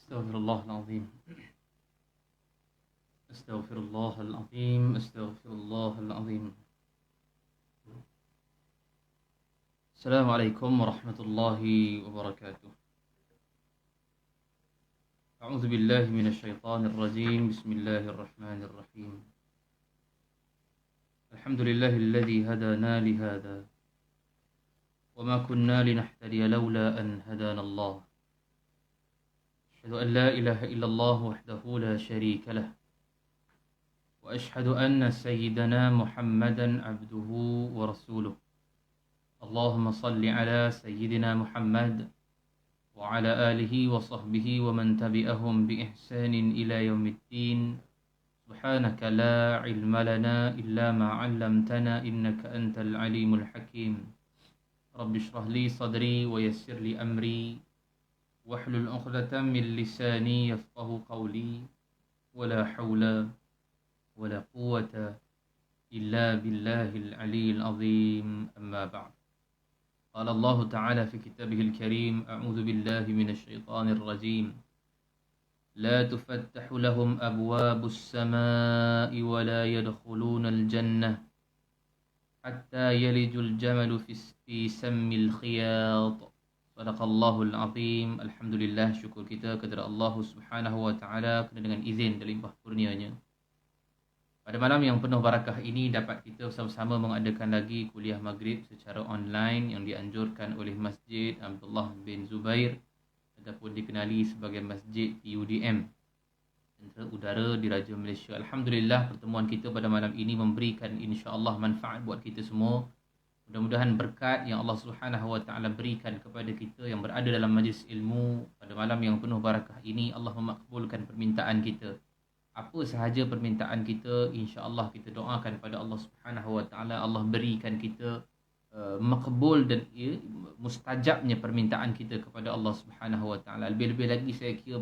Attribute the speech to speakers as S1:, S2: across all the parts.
S1: أستغفر الله العظيم أستغفر الله العظيم أستغفر الله العظيم. السلام عليكم ورحمة الله وبركاته. أعوذ بالله من الشيطان الرجيم. بسم الله الرحمن الرحيم. الحمد لله الذي هدانا لهذا وما كنا لنهتدي لولا أن هدانا الله. أشهد أن لا إله إلا الله وحده لا شريك له وأشهد أن سيدنا محمدا عبده ورسوله. اللهم صل على سيدنا محمد وعلى آله وصحبه ومن تبعهم بإحسان إلى يوم الدين. سبحانك لا علم لنا إلا ما علمتنا إنك أنت العليم الحكيم. رب اشرح لي صدري ويسر لي أمري واحلل عقدة من لساني يفقه قولي ولا حول ولا قوة إلا بالله العلي العظيم. أما بعد. قال الله تعالى في كتابه الكريم: أعوذ بالله من الشيطان الرجيم. لا تفتح لهم أبواب السماء ولا يدخلون الجنة حتى يلج الجمل في سم الخياط. Sadaqallahul azim. Alhamdulillah, syukur kita kepada Allah Subhanahu wa taala kerana dengan izin dan limpah kurnianya, pada malam yang penuh barakah ini dapat kita bersama-sama mengadakan lagi kuliah maghrib secara online yang dianjurkan oleh Masjid Abdullah bin Zubair ataupun dikenali sebagai Masjid TUDM, Tentera Udara Diraja Malaysia. Alhamdulillah, pertemuan kita pada malam ini memberikan insya-Allah manfaat buat kita semua. Mudah-mudahan berkat yang Allah Subhanahu wa taala berikan kepada kita yang berada dalam majlis ilmu pada malam yang penuh barakah ini, Allah memakbulkan permintaan kita. Apa sahaja permintaan kita, insya-Allah kita doakan pada Allah Subhanahu wa taala, Allah berikan kita makbul dan mustajabnya permintaan kita kepada Allah Subhanahu wa taala. Lebih-lebih lagi saya kira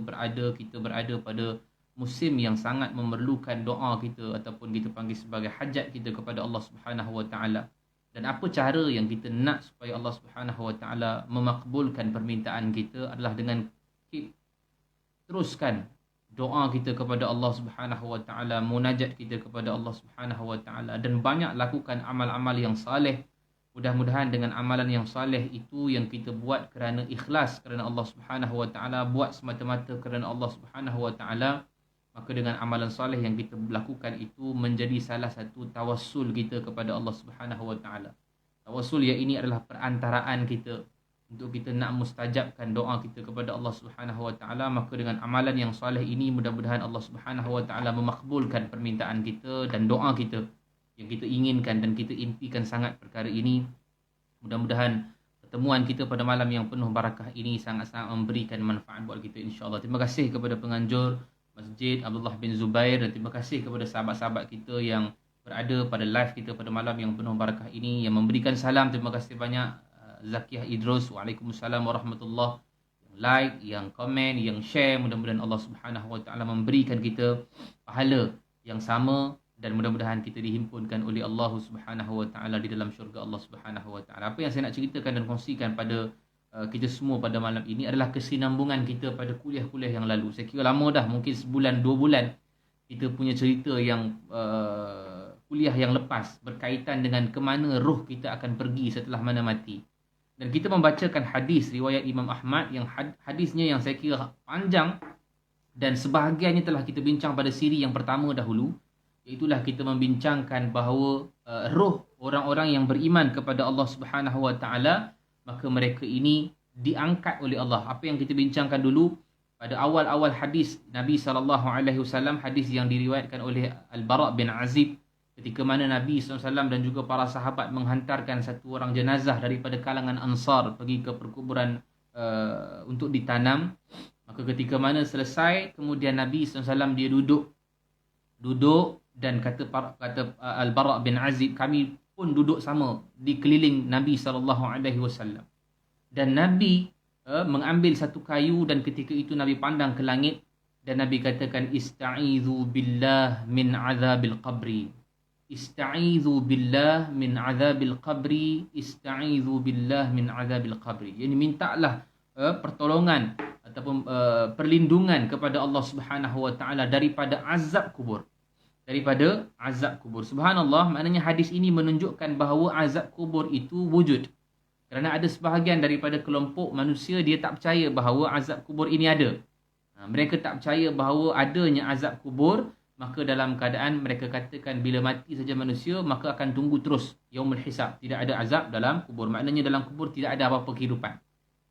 S1: kita berada pada musim yang sangat memerlukan doa kita ataupun kita panggil sebagai hajat kita kepada Allah Subhanahu wa taala. Dan apa cara yang kita nak supaya Allah Subhanahu wa taala memakbulkan permintaan kita adalah dengan teruskan doa kita kepada Allah Subhanahu wa taala, munajat kita kepada Allah Subhanahu wa taala, dan banyak lakukan amal-amal yang saleh. Mudah-mudahan dengan amalan yang saleh itu yang kita buat kerana ikhlas kerana Allah Subhanahu wa taala, buat semata-mata kerana Allah Subhanahu wa taala, maka dengan amalan soleh yang kita lakukan itu menjadi salah satu tawassul kita kepada Allah Subhanahu wa taala. Tawassul yang ini adalah perantaraan kita untuk kita nak mustajabkan doa kita kepada Allah Subhanahu wa taala. Maka dengan amalan yang soleh ini mudah-mudahan Allah Subhanahu wa taala memakbulkan permintaan kita dan doa kita yang kita inginkan dan kita impikan sangat perkara ini. Mudah-mudahan pertemuan kita pada malam yang penuh barakah ini sangat-sangat memberikan manfaat buat kita, insya-Allah. Terima kasih kepada penganjur Masjid Abdullah bin Zubair dan terima kasih kepada sahabat-sahabat kita yang berada pada live kita pada malam yang penuh barakah ini, yang memberikan salam. Terima kasih banyak Zakiyah Idrus, waalaikumsalam warahmatullahi. Yang like, yang komen, yang share, mudah-mudahan Allah Subhanahu wa taala memberikan kita pahala yang sama dan mudah-mudahan kita dihimpunkan oleh Allah Subhanahu wa taala di dalam syurga Allah Subhanahu wa taala. Apa yang saya nak ceritakan dan kongsikan pada kita semua pada malam ini adalah kesinambungan kita pada kuliah-kuliah yang lalu. Saya kira lama dah, mungkin sebulan, 2 bulan kita punya cerita yang kuliah yang lepas berkaitan dengan ke mana roh kita akan pergi setelah mana mati. Dan kita membacakan hadis riwayat Imam Ahmad yang hadisnya yang saya kira panjang dan sebahagiannya telah kita bincang pada siri yang pertama dahulu. Iaitulah kita membincangkan bahawa roh orang-orang yang beriman kepada Allah Subhanahu wa taala, maka mereka ini diangkat oleh Allah. Apa yang kita bincangkan dulu pada awal-awal hadis Nabi SAW, hadis yang diriwayatkan oleh Al-Bara' bin Azib, ketika mana Nabi SAW dan juga para sahabat menghantarkan satu orang jenazah daripada kalangan Ansar pergi ke perkuburan untuk ditanam. Maka ketika mana selesai, kemudian Nabi SAW dia duduk dan kata Al-Bara' bin Azib, kami pun duduk sama di keliling Nabi SAW. Dan Nabi mengambil satu kayu dan ketika itu Nabi pandang ke langit dan Nabi katakan, Ista'idhu billah min azabil qabri. Ista'idhu billah min azabil qabri. Ista'idhu billah min azabil qabri. Yani mintalah pertolongan ataupun perlindungan kepada Allah Subhanahu Wa Taala daripada azab kubur. Daripada azab kubur. Subhanallah, maknanya hadis ini menunjukkan bahawa azab kubur itu wujud. Kerana ada sebahagian daripada kelompok manusia dia tak percaya bahawa azab kubur ini ada. Mereka tak percaya bahawa adanya azab kubur, maka dalam keadaan mereka katakan bila mati saja manusia maka akan tunggu terus yaumul hisab, tidak ada azab dalam kubur. Maknanya dalam kubur tidak ada apa-apa kehidupan.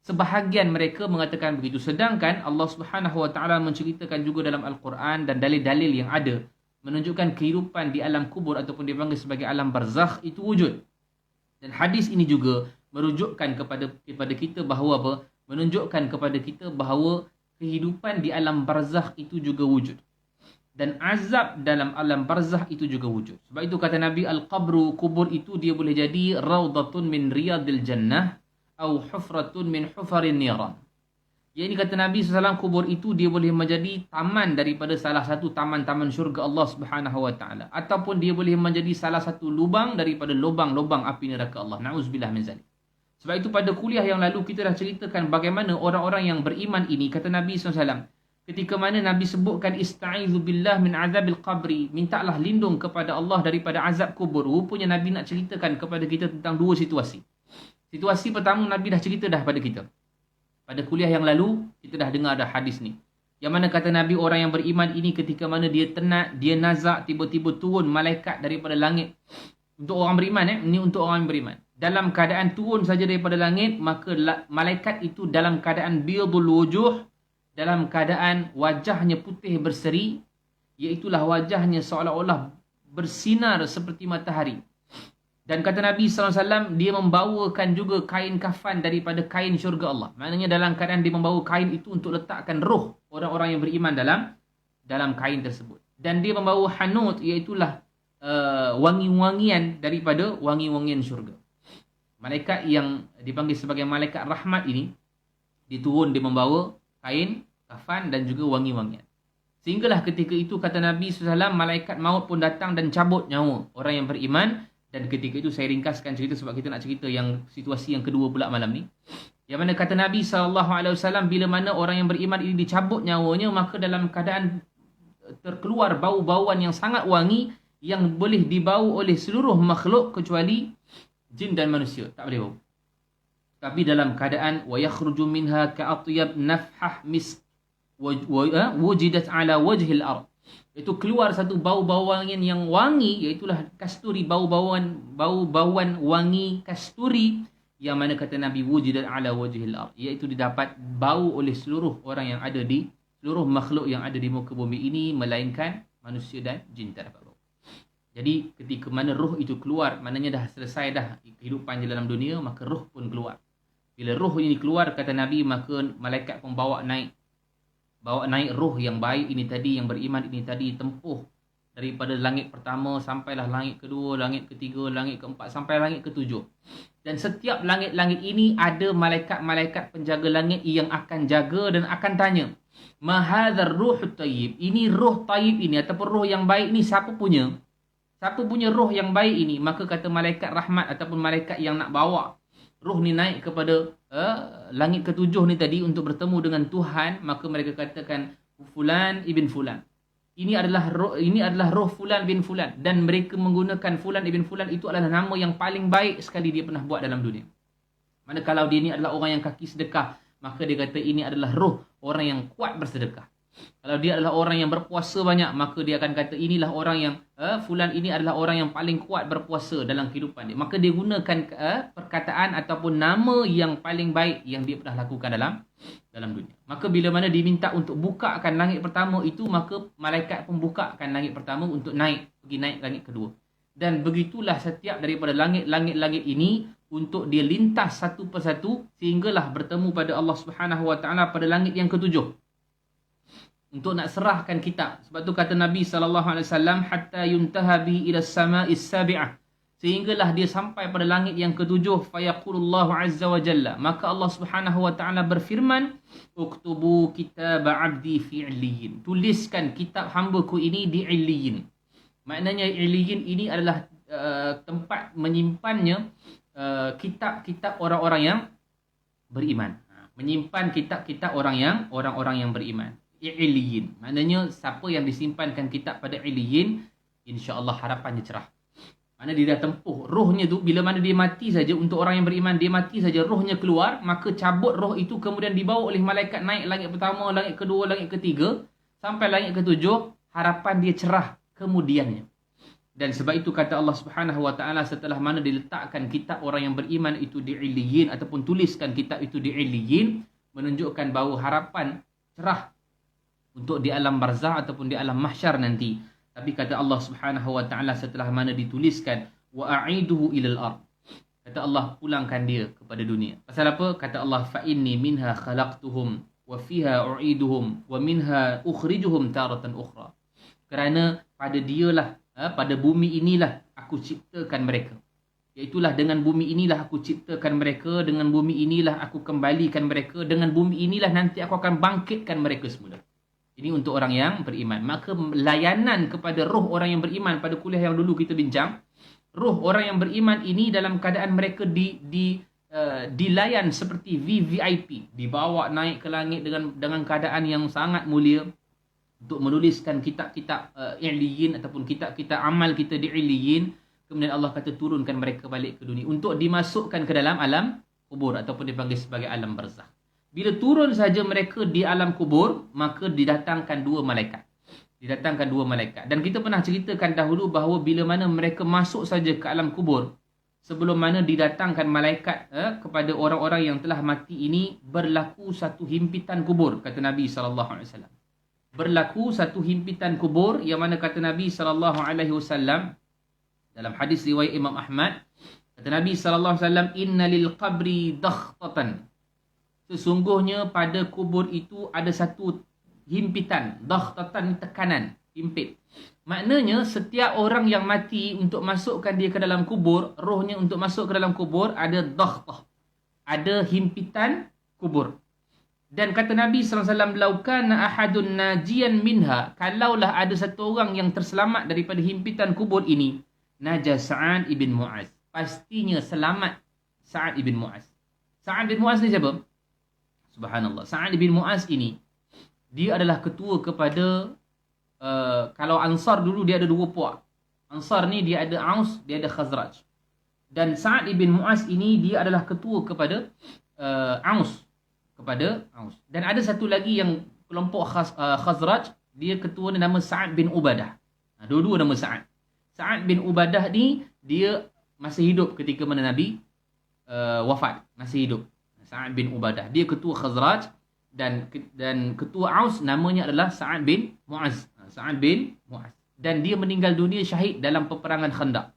S1: Sebahagian mereka mengatakan begitu, sedangkan Allah Subhanahu Wa Taala menceritakan juga dalam Al-Quran dan dalil-dalil yang ada menunjukkan kehidupan di alam kubur ataupun dipanggil sebagai alam barzakh itu wujud. Dan hadis ini juga merujukkan kepada kita bahawa apa? Menunjukkan kepada kita bahawa kehidupan di alam barzakh itu juga wujud. Dan azab dalam alam barzakh itu juga wujud. Sebab itu kata Nabi, al-qabru, kubur itu dia boleh jadi raudatun min riyadil jannah atau hufratun min hufarin niran. Yang ini kata Nabi SAW, kubur itu dia boleh menjadi taman daripada salah satu taman-taman syurga Allah Subhanahu Wa Taala, ataupun dia boleh menjadi salah satu lubang daripada lubang-lubang api neraka Allah. Na'udzubillah min zalik. Sebab itu pada kuliah yang lalu kita dah ceritakan bagaimana orang-orang yang beriman ini, kata Nabi SAW, ketika mana Nabi sebutkan ista'izu billah min azabil qabri, mintalah lindung kepada Allah daripada azab kubur. Rupanya Nabi nak ceritakan kepada kita tentang dua situasi. Situasi pertama Nabi dah cerita dah pada kita. Pada kuliah yang lalu, kita dah dengar dah hadis ni. Yang mana kata Nabi, orang yang beriman ini ketika mana dia tenat, dia nazak, tiba-tiba turun malaikat daripada langit. Untuk orang beriman, ini untuk orang yang beriman. Dalam keadaan turun saja daripada langit, maka malaikat itu dalam keadaan biyadul wujuh, dalam keadaan wajahnya putih berseri, iaitulah wajahnya seolah-olah bersinar seperti matahari. Dan kata Nabi SAW, dia membawakan juga kain kafan daripada kain syurga Allah. Maknanya dalam keadaan dia membawa kain itu untuk letakkan roh orang-orang yang beriman dalam kain tersebut. Dan dia membawa hanut, iaitulah wangi-wangian daripada wangi-wangian syurga. Malaikat yang dipanggil sebagai malaikat rahmat ini, diturun dia membawa kain kafan dan juga wangi-wangian. Sehinggalah ketika itu kata Nabi SAW, malaikat maut pun datang dan cabut nyawa orang yang beriman. Dan ketika itu saya ringkaskan cerita sebab kita nak cerita yang situasi yang kedua pula malam ni. Yang mana kata Nabi SAW, bila mana orang yang beriman ini dicabut nyawanya, maka dalam keadaan terkeluar bau-bauan yang sangat wangi yang boleh dibau oleh seluruh makhluk kecuali jin dan manusia. Tak boleh bau. Tapi dalam keadaan wa yakhruju minha ka'atyab nafhah misk wujidat ala wajhil ard. Itu keluar satu bau-bauan yang wangi, iaitulah kasturi, bau-bauan wangi kasturi, yang mana kata Nabi wujidat ala wajhil ard, iaitu didapat bau oleh seluruh orang yang ada di seluruh makhluk yang ada di muka bumi ini, melainkan manusia dan jin tak dapat bau. Jadi ketika mana roh itu keluar, maknanya dah selesai dah kehidupan di dalam dunia, maka roh pun keluar. Bila roh ini keluar, kata Nabi, maka malaikat pun bawa naik roh yang baik ini tadi, yang beriman ini tadi, tempuh daripada langit pertama sampailah langit kedua, langit ketiga, langit keempat, sampai langit ketujuh. Dan setiap langit-langit ini ada malaikat-malaikat penjaga langit yang akan jaga dan akan tanya, mahadzar ruhut tayyib, ini roh tayyib ini ataupun roh yang baik ini siapa punya? Siapa punya roh yang baik ini? Maka kata malaikat rahmat ataupun malaikat yang nak bawa roh ni naik kepada langit ketujuh ni tadi untuk bertemu dengan Tuhan, maka mereka katakan fulan ibn fulan. Ini adalah roh fulan bin fulan, dan mereka menggunakan fulan ibn fulan itu adalah nama yang paling baik sekali dia pernah buat dalam dunia. Mana kalau dia ni adalah orang yang kaki sedekah, maka dia kata ini adalah roh orang yang kuat bersedekah. Kalau dia adalah orang yang berpuasa banyak, maka dia akan kata inilah orang yang fulan ini adalah orang yang paling kuat berpuasa dalam kehidupan dia. Maka dia gunakan perkataan ataupun nama yang paling baik yang dia pernah lakukan dalam dunia. Maka bila mana diminta untuk bukakan langit pertama itu, maka malaikat pun bukakan langit pertama untuk pergi naik langit kedua. Dan begitulah setiap daripada langit-langit ini untuk dia lintas satu persatu sehinggalah bertemu pada Allah Subhanahu Wa Taala pada langit yang ketujuh, untuk nak serahkan kitab. Sebab tu kata Nabi SAW, hatta yuntaha bihi ila sama'is sabi'ah, sehinggalah dia sampai pada langit yang ketujuh. Fayaqulullahu azza wa jalla, maka Allah Subhanahu wa taala berfirman, uktubu kitab abdi fi illiyin, tuliskan kitab hamba-Ku ini di illiyin. Maknanya illiyin ini adalah tempat menyimpannya kitab-kitab orang-orang yang beriman. Menyimpan kitab-kitab orang-orang yang beriman. Iliyin. Maknanya siapa yang disimpankan kitab pada iliyin, insya-Allah harapannya cerah. Mana dia dah tempuh rohnya tu, bila mana dia mati saja, untuk orang yang beriman, dia mati saja rohnya keluar, maka cabut roh itu kemudian dibawa oleh malaikat naik langit pertama, langit kedua, langit ketiga sampai langit ketujuh, harapan dia cerah kemudiannya. Dan sebab itu kata Allah Subhanahu wa taala, setelah mana diletakkan kitab orang yang beriman itu di iliyin ataupun tuliskan kitab itu di iliyin, menunjukkan bahawa harapan cerah untuk di alam barzah ataupun di alam mahsyar nanti. Tapi kata Allah Subhanahu wa taala, setelah mana dituliskan wa a'iduhu ilal ard, kata Allah, pulangkan dia kepada dunia. Pasal apa? Kata Allah, fa inni minha khalaqtuhum wa fiha u'iduhum wa minha ukhrijuhum taratan ukhra. Kerana pada dialah, pada bumi inilah aku ciptakan mereka. Iaitulah dengan bumi inilah aku ciptakan mereka, dengan bumi inilah aku kembalikan mereka, dengan bumi inilah nanti aku akan bangkitkan mereka semula. Ini untuk orang yang beriman. Maka layanan kepada roh orang yang beriman, pada kuliah yang dulu kita bincang, roh orang yang beriman ini dalam keadaan mereka dilayan seperti VVIP, dibawa naik ke langit dengan keadaan yang sangat mulia untuk menuliskan kitab-kitab iliyin ataupun kitab-kitab amal kita di iliyin. Kemudian Allah kata turunkan mereka balik ke dunia untuk dimasukkan ke dalam alam kubur ataupun dipanggil sebagai alam barzakh. Bila turun saja mereka di alam kubur, maka didatangkan dua malaikat. Dan kita pernah ceritakan dahulu bahawa bila mana mereka masuk saja ke alam kubur, sebelum mana didatangkan malaikat kepada orang-orang yang telah mati ini, berlaku satu himpitan kubur, kata Nabi SAW. Berlaku satu himpitan kubur, yang mana kata Nabi SAW dalam hadis riwayat Imam Ahmad, kata Nabi SAW, inna lil qabri dakhtatan. Sesungguhnya pada kubur itu ada satu himpitan. Dakhtatan, tekanan, himpit. Maknanya setiap orang yang mati, untuk masukkan dia ke dalam kubur, rohnya untuk masuk ke dalam kubur, ada dakhtah, ada himpitan kubur. Dan kata Nabi SAW, laukana ahadun najian minha, kalaulah ada satu orang yang terselamat daripada himpitan kubur ini, naja Sa'ad ibn Mu'az, pastinya selamat Sa'ad ibn Mu'az. Sa'ad ibn Mu'az ni siapa? Subhanallah. Sa'ad bin Mu'az ini, dia adalah ketua kepada, kalau Ansar dulu dia ada dua puak. Ansar ni dia ada Aus, dia ada Khazraj. Dan Sa'ad bin Mu'az ini, dia adalah ketua kepada Aus. Dan ada satu lagi yang kelompok Khazraj, dia ketua ni nama Sa'ad bin Ubadah. Dua-dua nama Sa'ad. Sa'ad bin Ubadah ni, dia masih hidup ketika mana Nabi wafat. Masih hidup. Sa'ad bin Ubadah. Dia ketua Khazraj dan ketua Aus namanya adalah Sa'ad bin Mu'az. Sa'ad bin Mu'az. Dan dia meninggal dunia syahid dalam peperangan Khandaq.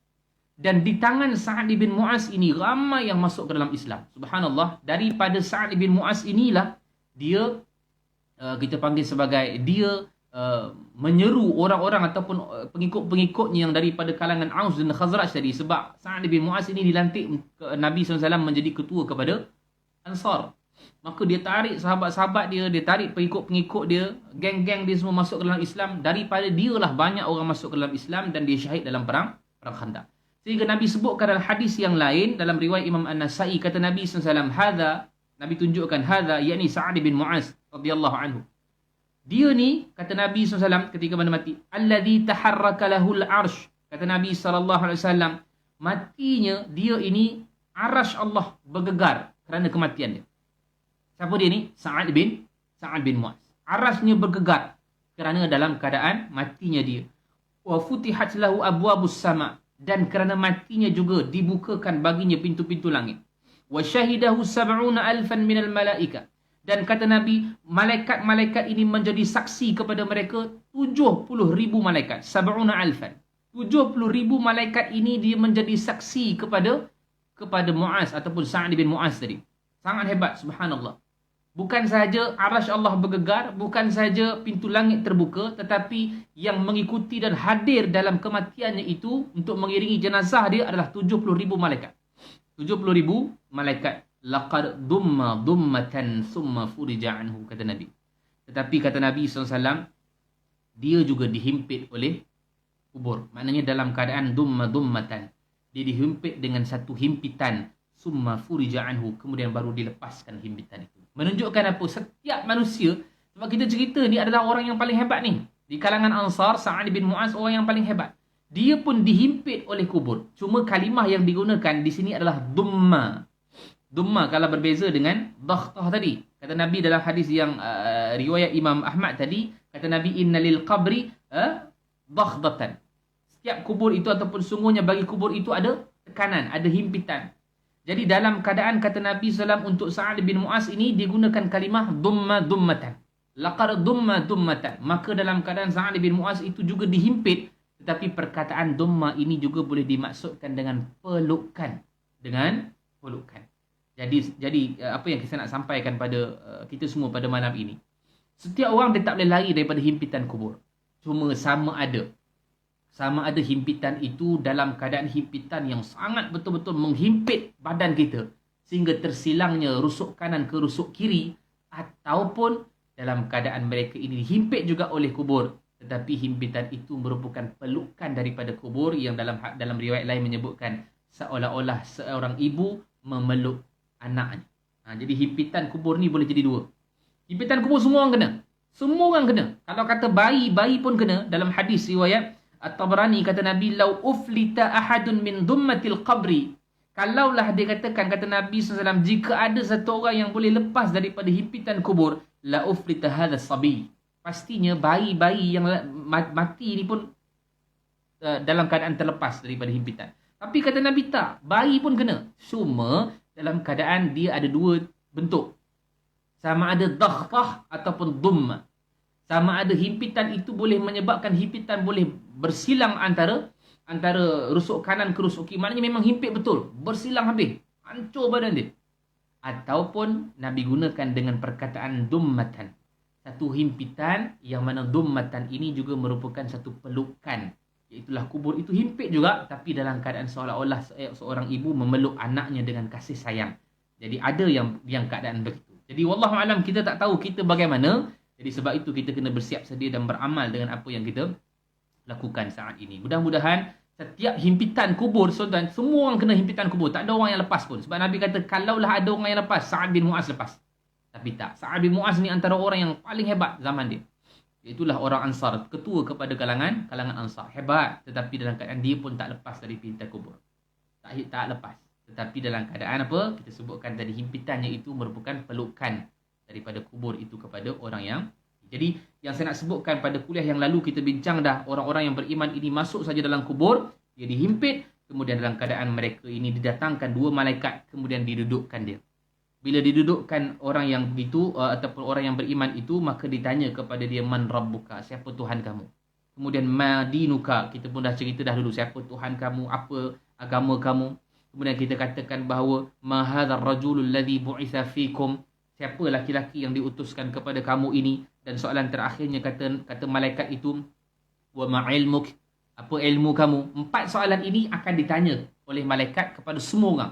S1: Dan di tangan Sa'ad bin Mu'az ini ramai yang masuk ke dalam Islam. Subhanallah. Daripada Sa'ad bin Mu'az inilah dia kita panggil sebagai dia menyeru orang-orang ataupun pengikut-pengikutnya yang daripada kalangan Aus dan Khazraj tadi. Sebab Sa'ad bin Mu'az ini dilantik Nabi SAW menjadi ketua kepada Ansar. Maka dia tarik sahabat-sahabat dia tarik pengikut-pengikut dia, geng-geng dia semua masuk ke dalam Islam. Daripada dialah banyak orang masuk ke dalam Islam dan dia syahid dalam perang Khandaq. Sehingga Nabi sebutkan dalam hadis yang lain, dalam riwayat Imam An-Nasai, kata Nabi SAW, hadza, Nabi tunjukkan hadza, yakni Sa'ad bin Mu'az radhiyallahu anhu. Dia ni, kata Nabi SAW ketika mana mati, alladhi taharraka lahul arsh, kata Nabi SAW, matinya dia ini, arasy Allah bergegar kerana kematian dia. Siapa dia ni? Sa'ad bin Mu'az. Arasnya bergegar kerana dalam keadaan matinya dia. Wa futihat lahu abwabus sama, dan kerana matinya juga dibukakan baginya pintu-pintu langit. Wa syahidahu 70,000 minal malaika, dan kata Nabi, malaikat-malaikat ini menjadi saksi kepada mereka 70,000 malaikat. 70,000. 70,000 malaikat ini dia menjadi saksi kepada Mu'az ataupun Sa'ad bin Mu'az tadi. Sangat hebat, subhanallah. Bukan sahaja arasy Allah bergegar, bukan sahaja pintu langit terbuka, tetapi yang mengikuti dan hadir dalam kematiannya itu untuk mengiringi jenazah dia adalah 70,000 malaikat. 70,000 malaikat. Laqad dumma dummatan summa furija anhu, kata Nabi. Tetapi kata Nabi SAW, dia juga dihimpit oleh kubur. Maknanya dalam keadaan dumma dummatan. Dia dihimpit dengan satu himpitan. Summa furija anhu, kemudian baru dilepaskan himpitan itu. Menunjukkan apa? Setiap manusia, sebab kita cerita ni adalah orang yang paling hebat ni. Di kalangan Ansar, Sa'ad bin Mu'az orang yang paling hebat. Dia pun dihimpit oleh kubur. Cuma kalimah yang digunakan di sini adalah dumma. Dumma kalau berbeza dengan dakhtah tadi. Kata Nabi dalam hadis yang riwayat Imam Ahmad tadi, kata Nabi innalil qabri dakhdatan. Setiap kubur itu ataupun sungguhnya bagi kubur itu ada tekanan, ada himpitan. Jadi dalam keadaan kata Nabi SAW untuk Sa'ad bin Mu'az ini digunakan kalimah dumma dummatan. Laqad dumma dummatan. Maka dalam keadaan Sa'ad bin Mu'az itu juga dihimpit. Tetapi perkataan dumma ini juga boleh dimaksudkan dengan pelukan. Dengan pelukan. Jadi apa yang saya nak sampaikan pada kita semua pada malam ini. Setiap orang dia tak boleh lari daripada himpitan kubur. Cuma sama ada himpitan itu dalam keadaan himpitan yang sangat betul-betul menghimpit badan kita sehingga tersilangnya rusuk kanan ke rusuk kiri, ataupun dalam keadaan mereka ini dihimpit juga oleh kubur tetapi himpitan itu merupakan pelukan daripada kubur yang dalam riwayat lain menyebutkan seolah-olah seorang ibu memeluk anaknya. Jadi himpitan kubur ni boleh jadi dua. Himpitan kubur semua orang kena. Semua orang kena. Kalau kata bayi pun kena. Dalam hadis riwayat At-Tabrani kata Nabi, "Lau uflita ahadun min dummatil qabri." Kalaulah dia katakan, kata Nabi SAW, jika ada satu orang yang boleh lepas daripada himpitan kubur, la uflita hadha sabi. Pastinya bayi-bayi yang mati ni pun dalam keadaan terlepas daripada himpitan. Tapi kata Nabi tak, bayi pun kena. Cuma dalam keadaan dia ada dua bentuk. Sama ada dakhtah ataupun dumma. Sama ada himpitan itu boleh menyebabkan himpitan boleh bersilang antara rusuk kanan ke rusuk kiri. Maknanya memang himpit betul. Bersilang habis. Hancur badan dia. Ataupun Nabi gunakan dengan perkataan dummatan. Satu himpitan yang mana dummatan ini juga merupakan satu pelukan. Iaitulah kubur itu himpit juga. Tapi dalam keadaan seolah-olah seorang ibu memeluk anaknya dengan kasih sayang. Jadi ada yang keadaan begitu. Jadi wallahualam kita tak tahu kita bagaimana. Jadi sebab itu kita kena bersiap sedia dan beramal dengan apa yang kita lakukan saat ini. Mudah-mudahan setiap himpitan kubur, saudara, semua orang kena himpitan kubur. Tak ada orang yang lepas pun. Sebab Nabi kata, kalaulah ada orang yang lepas, Sa'ad bin Mu'az lepas. Tapi tak. Sa'ad bin Mu'az ni antara orang yang paling hebat zaman dia. Itulah orang Ansar. Ketua kepada kalangan Ansar. Hebat. Tetapi dalam keadaan dia pun tak lepas dari himpitan kubur. Tak lepas. Tetapi dalam keadaan apa? Kita sebutkan tadi himpitannya itu merupakan pelukan daripada kubur itu kepada orang yang. Jadi yang saya nak sebutkan pada kuliah yang lalu kita bincang dah, orang-orang yang beriman ini masuk saja dalam kubur, dia dihimpit, kemudian dalam keadaan mereka ini didatangkan dua malaikat, kemudian didudukkan dia. Bila didudukkan orang yang itu ataupun orang yang beriman itu, maka ditanya kepada dia, man rabbuka, siapa Tuhan kamu? Kemudian madinuka, kita pun dah cerita dah dulu siapa Tuhan kamu, apa agama kamu. Kemudian kita katakan bahawa ma hadzal rajulul ladzi bu'itsa fikum, siapa laki-laki yang diutuskan kepada kamu ini? Dan soalan terakhirnya kata malaikat itu, wa ma ilmuk, apa ilmu kamu? 4 soalan ini akan ditanya oleh malaikat kepada semua orang.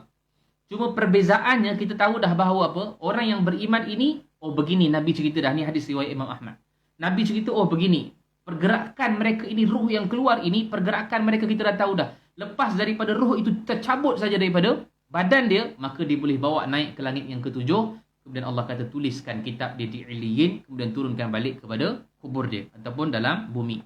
S1: Cuma perbezaannya kita tahu dah bahawa apa? Orang yang beriman ini, oh begini Nabi cerita dah, ni hadis riwayat Imam Ahmad. Nabi cerita, oh begini, pergerakan mereka ini, ruh yang keluar ini, pergerakan mereka kita dah tahu dah. Lepas daripada ruh itu tercabut saja daripada badan dia, maka dia boleh bawa naik ke langit yang ketujuh. Kemudian Allah kata tuliskan kitab dia di Iliyin, kemudian turunkan balik kepada kubur dia ataupun dalam bumi.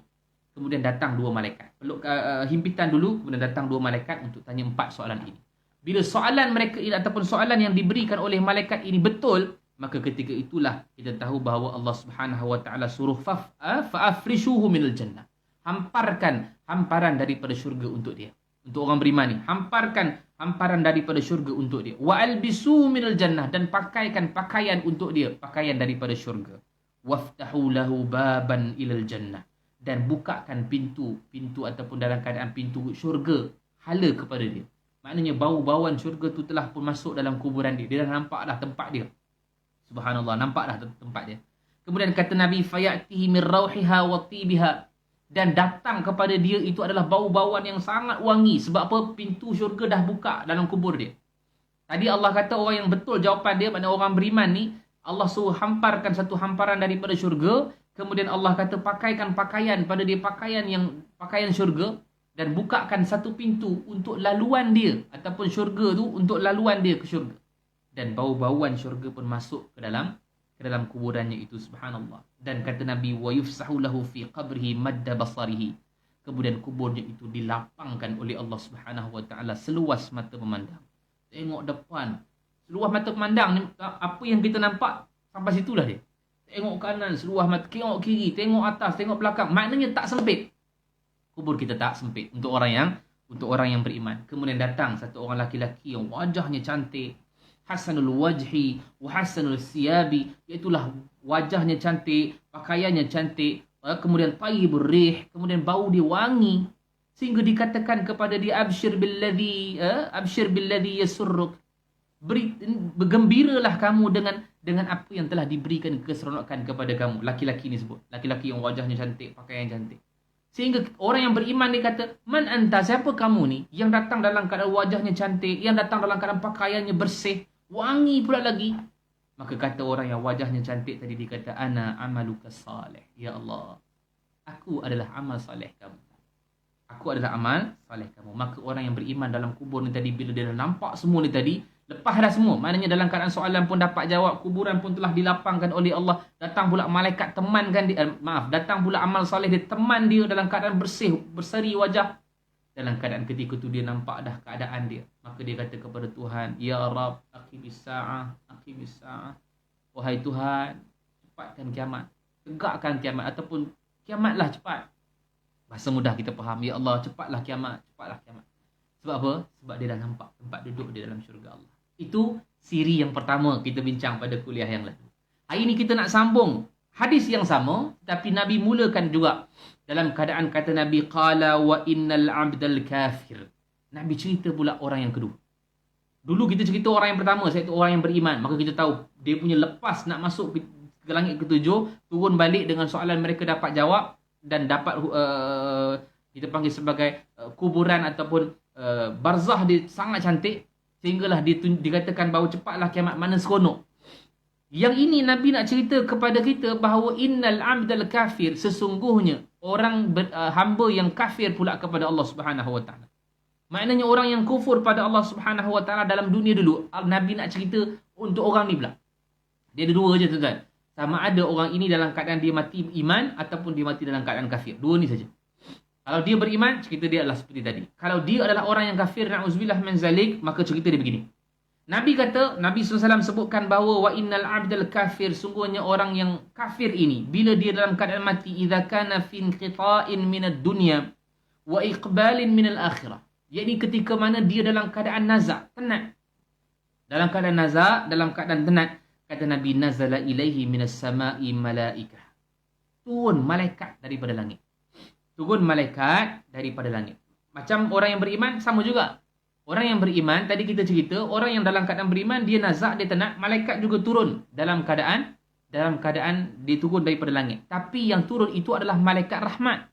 S1: Kemudian datang 2 malaikat. Peluk himpitan dulu, kemudian datang 2 malaikat untuk tanya 4 soalan ini. Bila soalan mereka ini ataupun soalan yang diberikan oleh malaikat ini betul, maka ketika itulah kita tahu bahawa Allah Subhanahu wa taala suruh fa'afrishuhu minal jannah. Hamparkan hamparan daripada syurga untuk dia. Untuk orang beriman ni, hamparkan hamparan daripada syurga untuk dia. Wa albisu minal jannah, dan pakaikan pakaian untuk dia, pakaian daripada syurga. Waftahu lahu baban ilal jannah, dan bukakan pintu ataupun dalam keadaan pintu syurga hala kepada dia. Maknanya bau-bauan syurga tu telah pun masuk dalam kuburan dia. Dia dah nampak dah tempat dia. Subhanallah, nampak dah tempat dia. Kemudian kata Nabi, fayatihi min rauhiha wa tibiha, dan datang kepada dia itu adalah bau-bauan yang sangat wangi. Sebab apa? Pintu syurga dah buka dalam kubur dia. Tadi Allah kata orang yang betul jawapan dia, maknanya orang beriman ni, Allah suruh hamparkan satu hamparan daripada syurga. Kemudian Allah kata pakaikan pakaian pada dia, pakaian syurga, dan bukakan satu pintu untuk laluan dia ataupun syurga tu, untuk laluan dia ke syurga. dan bau-bauan syurga pun masuk ke dalam kuburannya itu, subhanallah. Dan kata Nabi, wa yufsahu lahu fi qabrihi madda basarihi. Kemudian kuburnya itu dilapangkan oleh Allah Subhanahu wa taala seluas mata memandang. Tengok depan, seluas mata memandang ni, apa yang kita nampak sampai situlah dia. Tengok kanan, seluas mata, tengok kiri, tengok atas, tengok belakang. Maknanya tak sempit. Kubur kita tak sempit untuk orang yang beriman. Kemudian datang satu orang laki-laki yang wajahnya cantik, hasanul wajhi wa hasanul siyabi, iaitulah wajahnya cantik, pakaiannya cantik, kemudian tayyibur rih, kemudian bau dia wangi, sehingga dikatakan kepada dia, abshir billadhi yasurruk, bergembiralah kamu dengan apa yang telah diberikan keseronokan kepada kamu. Laki-laki ni sebut, laki-laki yang wajahnya cantik, pakaian cantik. Sehingga orang yang beriman dia kata, man anta, siapa kamu ni yang datang dalam keadaan wajahnya cantik, yang datang dalam keadaan pakaiannya bersih, wangi pula lagi. Maka kata orang yang wajahnya cantik tadi, dia kata, ana amaluka salih. Ya Allah, aku adalah amal salih kamu. Aku adalah amal salih kamu. Maka orang yang beriman dalam kubur ni tadi, bila dia dah nampak semua ni tadi, lepas dah semua, maknanya dalam keadaan soalan pun dapat jawab, kuburan pun telah dilapangkan oleh Allah, datang pula malaikat temankan dia, datang pula amal salih dia teman dia dalam keadaan bersih, berseri wajah. Dalam keadaan ketika tu dia nampak dah keadaan dia, maka dia kata kepada Tuhan, Ya Rab, aqimis sa'ah, aqimis sa'ah. Wahai Tuhan, cepatkan kiamat, tegakkan kiamat, ataupun kiamatlah cepat. Bahasa mudah kita faham, Ya Allah, cepatlah kiamat, cepatlah kiamat. Sebab apa? Sebab dia dah nampak tempat duduk dia dalam syurga Allah. Itu siri yang pertama kita bincang pada kuliah yang lalu. Hari ini kita nak sambung hadis yang sama, tapi Nabi mulakan juga dalam keadaan kata Nabi, qala wa innal abdal kafir. Nabi cerita pula orang yang kedua. Dulu kita cerita orang yang pertama, iaitu orang yang beriman. Maka kita tahu dia punya lepas nak masuk ke langit ketujuh, turun balik dengan soalan mereka dapat jawab, dan dapat kita panggil sebagai kuburan ataupun barzah dia sangat cantik, sehinggalah dikatakan bahawa cepatlah kiamat, mana seronok. Yang ini Nabi nak cerita kepada kita bahawa innal abdal kafir, sesungguhnya orang hamba yang kafir pula kepada Allah Subhanahu wa taala. Maknanya orang yang kufur pada Allah Subhanahu wa taala dalam dunia dulu. Nabi nak cerita untuk orang ni pula. Dia ada dua je tuan-tuan. Sama ada orang ini dalam keadaan dia mati iman ataupun dia mati dalam keadaan kafir. Dua ni saja. Kalau dia beriman, cerita dia adalah seperti tadi. Kalau dia adalah orang yang kafir, na'udzubillah min zalik, maka cerita dia begini. Nabi kata, Nabi SAW sebutkan bahawa wa innal abdal kafir, sungguhnya orang yang kafir ini, bila dia dalam keadaan mati, idza kana fi inqita'in minad dunya wa iqbalin minal akhirah. Yakni ketika mana dia dalam keadaan nazak, tenat. Dalam keadaan nazak, dalam keadaan tenat, kata Nabi, nazala ilaihi minas sama'i malaikah. Turun malaikat daripada langit. Turun malaikat daripada langit. Macam orang yang beriman, sama juga. Orang yang beriman, tadi kita cerita, orang yang dalam keadaan beriman, dia nazak, dia tenat, malaikat juga turun dalam keadaan dia turun daripada langit. Tapi yang turun itu adalah malaikat rahmat.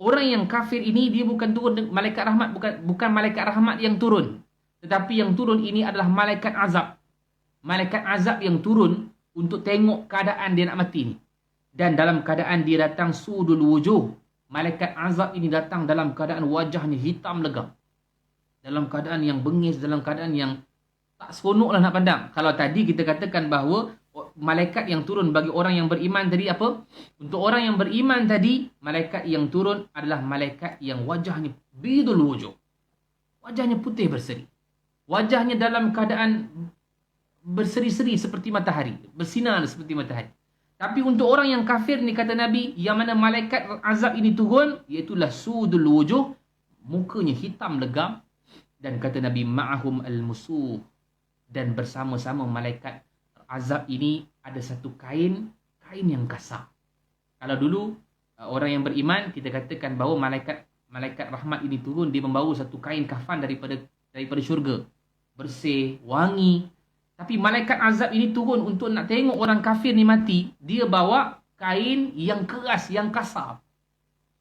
S1: Orang yang kafir ini, dia bukan turun malaikat rahmat, bukan malaikat rahmat yang turun. Tetapi yang turun ini adalah malaikat azab. Malaikat azab yang turun untuk tengok keadaan dia nak mati ni. Dan dalam keadaan dia datang sudul wujuh. Malaikat azab ini datang dalam keadaan wajahnya hitam legam. Dalam keadaan yang bengis, dalam keadaan yang tak seronok lah nak pandang. Kalau tadi kita katakan bahawa malaikat yang turun bagi orang yang beriman tadi apa? Untuk orang yang beriman tadi, malaikat yang turun adalah malaikat yang wajahnya bidul wujuh. Wajahnya putih berseri. Wajahnya dalam keadaan berseri-seri seperti matahari. Bersinar seperti matahari. Tapi untuk orang yang kafir ni, kata Nabi, yang mana malaikat azab ini turun, iaitulah sudul wujuh. Mukanya hitam legam. Dan kata Nabi, ma'ahum al-musuh. Dan bersama-sama malaikat azab ini ada satu kain yang kasar. Kalau dulu orang yang beriman, kita katakan bahawa malaikat rahmat ini turun, dia membawa satu kain kafan daripada syurga. Bersih, wangi. Tapi malaikat azab ini turun untuk nak tengok orang kafir ni mati, dia bawa kain yang keras, yang kasar,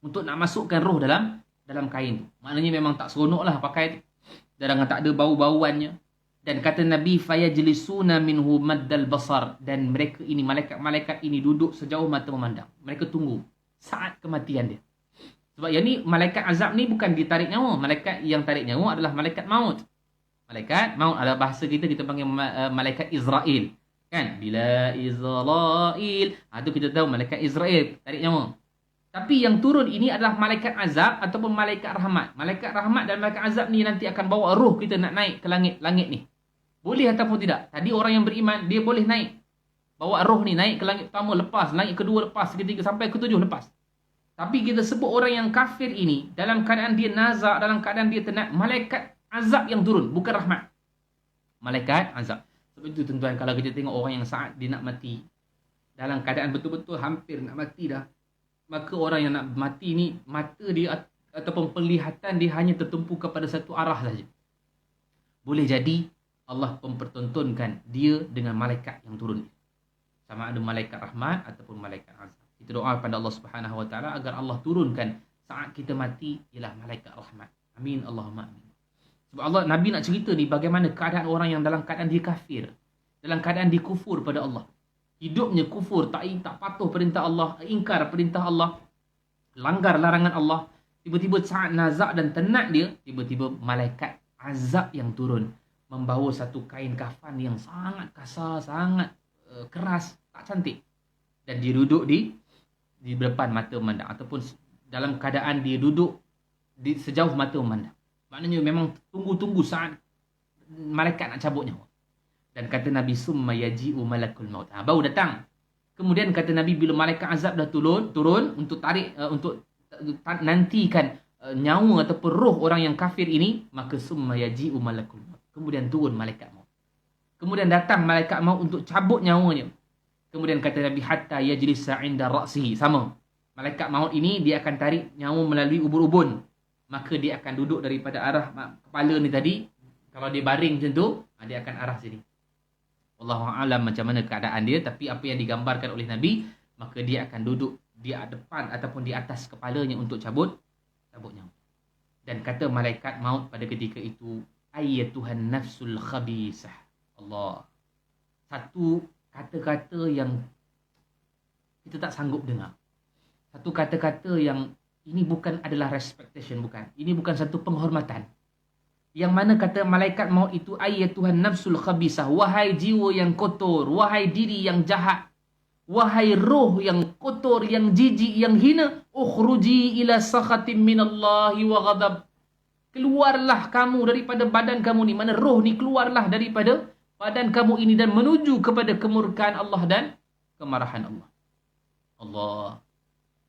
S1: untuk nak masukkan roh dalam kain tu. Maknanya memang tak seronok lah pakai. Dan tak ada bau-bauannya. Dan kata Nabi, fayajlisuna minhu maddal basar. Dan mereka ini, malaikat-malaikat ini duduk sejauh mata memandang. Mereka tunggu saat kematian dia. Sebab yang ni, malaikat azab ni bukan ditarik nyawa. Malaikat yang tarik nyawa adalah malaikat maut. Malaikat maut, ada bahasa kita panggil malaikat Israel. Kan? Bila Israel. Tu kita tahu malaikat Israel tarik nyawa. Tapi yang turun ini adalah malaikat azab ataupun malaikat rahmat. Malaikat rahmat dan malaikat azab ni nanti akan bawa roh kita nak naik ke langit ni. Boleh ataupun tidak. Tadi orang yang beriman, dia boleh naik. Bawa roh ni naik ke langit pertama, lepas. Langit kedua lepas, ketiga sampai ketujuh lepas. Tapi kita sebut orang yang kafir ini, dalam keadaan dia nazak, dalam keadaan dia tenat, malaikat azab yang turun, bukan rahmat. Malaikat azab. Sebab itu tuan-tuan, kalau kita tengok orang yang saat dia nak mati, dalam keadaan betul-betul hampir nak mati dah, maka orang yang nak mati ni, mata dia ataupun penglihatan dia hanya tertumpu kepada satu arah saja. Boleh jadi Allah mempertontonkan dia dengan malaikat yang turun. Sama ada malaikat rahmat ataupun malaikat azab. Kita doa kepada Allah Subhanahu Wa Taala agar Allah turunkan saat kita mati ialah malaikat rahmat. Amin Allahumma amin. Sebab Allah, Nabi nak cerita ni bagaimana keadaan orang yang dalam keadaan dia kafir, dalam keadaan dia kufur pada Allah. Hidupnya kufur, tak patuh perintah Allah, ingkar perintah Allah, langgar larangan Allah. Tiba-tiba saat nazak dan tenat dia, tiba-tiba malaikat azab yang turun, membawa satu kain kafan yang sangat kasar, sangat keras, tak cantik. Dan dia duduk di depan mata memandang, ataupun dalam keadaan dia duduk di sejauh mata memandang. Maknanya memang tunggu-tunggu saat malaikat nak cabut nyawa. Dan kata Nabi, summa yaji'u malakul maut. Baru datang. Kemudian kata Nabi, bila malaikat azab dah turun untuk tarik, untuk nantikan nyawa ataupun roh orang yang kafir ini, maka summa yaji'u malakul maut. Kemudian turun malaikat maut. Kemudian datang malaikat maut untuk cabut nyawanya. Kemudian kata Nabi, hatta yajlisa 'inda ra'sihi. Sama. Malaikat maut ini dia akan tarik nyawa melalui ubun-ubun. Maka dia akan duduk daripada arah kepala ni tadi. Kalau dia baring macam tu, dia akan arah sini. Wallahu a'lam macam mana keadaan dia, tapi apa yang digambarkan oleh Nabi, maka dia akan duduk di depan ataupun di atas kepalanya untuk cabut nyawa. Dan kata malaikat maut pada ketika itu, ayyatuhan nafsul khabisah. Allah. Satu kata-kata yang kita tak sanggup dengar. Satu kata-kata yang ini bukan adalah respectation, bukan. Ini bukan satu penghormatan. Yang mana kata malaikat maut itu, ayyatuhan nafsul khabisah, wahai jiwa yang kotor, wahai diri yang jahat, wahai roh yang kotor, yang jijik, yang hina, ukhruji ila sakhatim minallahi wa ghadab. Keluarlah kamu daripada badan kamu ni. Mana roh ni keluarlah daripada badan kamu ini dan menuju kepada kemurkaan Allah dan kemarahan Allah. Allah.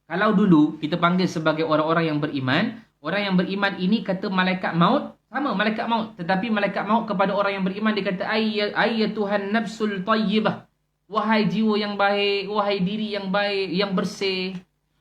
S1: Kalau dulu kita panggil sebagai orang-orang yang beriman, orang yang beriman ini kata malaikat maut, sama malaikat maut. Tetapi malaikat maut kepada orang yang beriman dia kata, ayyatuhan nafsul tayyibah. Wahai jiwa yang baik, wahai diri yang baik, yang bersih.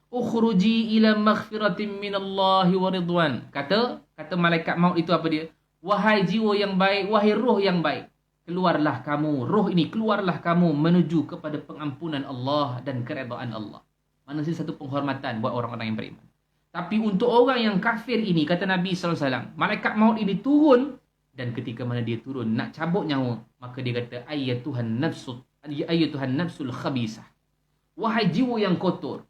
S1: Ukhruji ila maghfiratin minallahi wa ridwan. Kata malaikat maut itu apa dia? Wahai jiwa yang baik, wahai roh yang baik. Keluarlah kamu, roh ini keluarlah kamu menuju kepada pengampunan Allah dan keredaan Allah. Manusia satu penghormatan buat orang-orang yang beriman. Tapi untuk orang yang kafir ini, kata Nabi SAW, malaikat maut ini turun, dan ketika mana dia turun nak cabut nyawa, maka dia kata, ayyatuhan nafsul khabisah. Wahai jiwa yang kotor,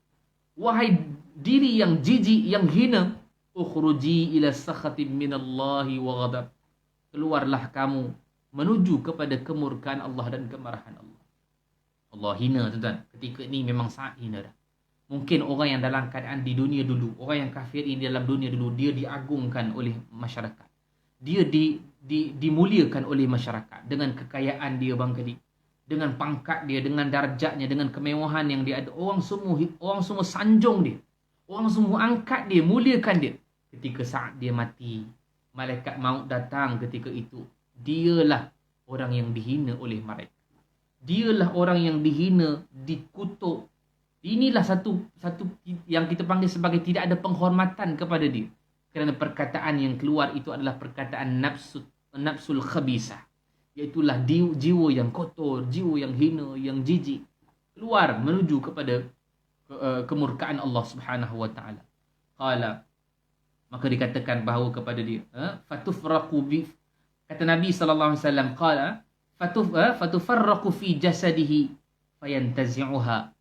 S1: wahai diri yang jijik, yang hina, ukhruji ila sakhatim minallahi wa ghadab. Keluarlah kamu menuju kepada kemurkaan Allah dan kemarahan Allah. Allah hina, tuan-tuan. Ketika ini memang sangat hina dah. Mungkin orang yang dalam keadaan di dunia dulu, orang yang kafir ini dalam dunia dulu, dia diagungkan oleh masyarakat. Dia dimuliakan oleh masyarakat dengan kekayaan dia bangkali, dengan pangkat dia, dengan darjatnya, dengan kemewahan yang dia ada. Orang semua sanjung dia. Orang semua angkat dia, muliakan dia. Ketika saat dia mati, malaikat maut datang ketika itu. Dialah orang yang dihina oleh mereka. Dialah orang yang dihina, dikutuk. Inilah satu yang kita panggil sebagai tidak ada penghormatan kepada dia. Kerana perkataan yang keluar itu adalah perkataan nafsul khabisah. Iaitulah jiwa yang kotor, jiwa yang hina, yang jijik. Keluar menuju kepada kemurkaan Allah Subhanahu wa taala. Qala, maka dikatakan bahawa kepada dia, fatufraqu bi, kata Nabi sallallahu alaihi wasallam, qala fatufarraqu fi jasadihi fayantazi'uha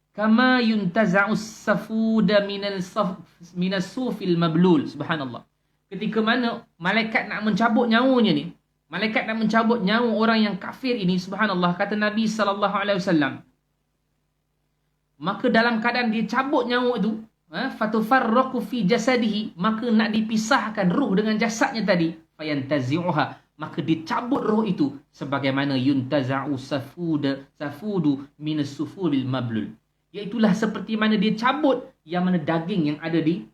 S1: kama yuntaza'u as-safuda minas sufil mablul. Subhanallah. Ketika mana malaikat nak mencabut nyawanya ni, Malaikat nak mencabut nyawa orang yang kafir ini, subhanallah, kata Nabi SAW. Maka dalam keadaan dia cabut nyawa itu, fatufarraqu fi jasadihi, maka nak dipisahkan ruh dengan jasadnya tadi, fayantazi'uha, maka dicabut roh itu sebagaimana yuntaza'u safudu minas sufuril mablul. Iaitulah seperti mana dia cabut yang mana daging yang ada di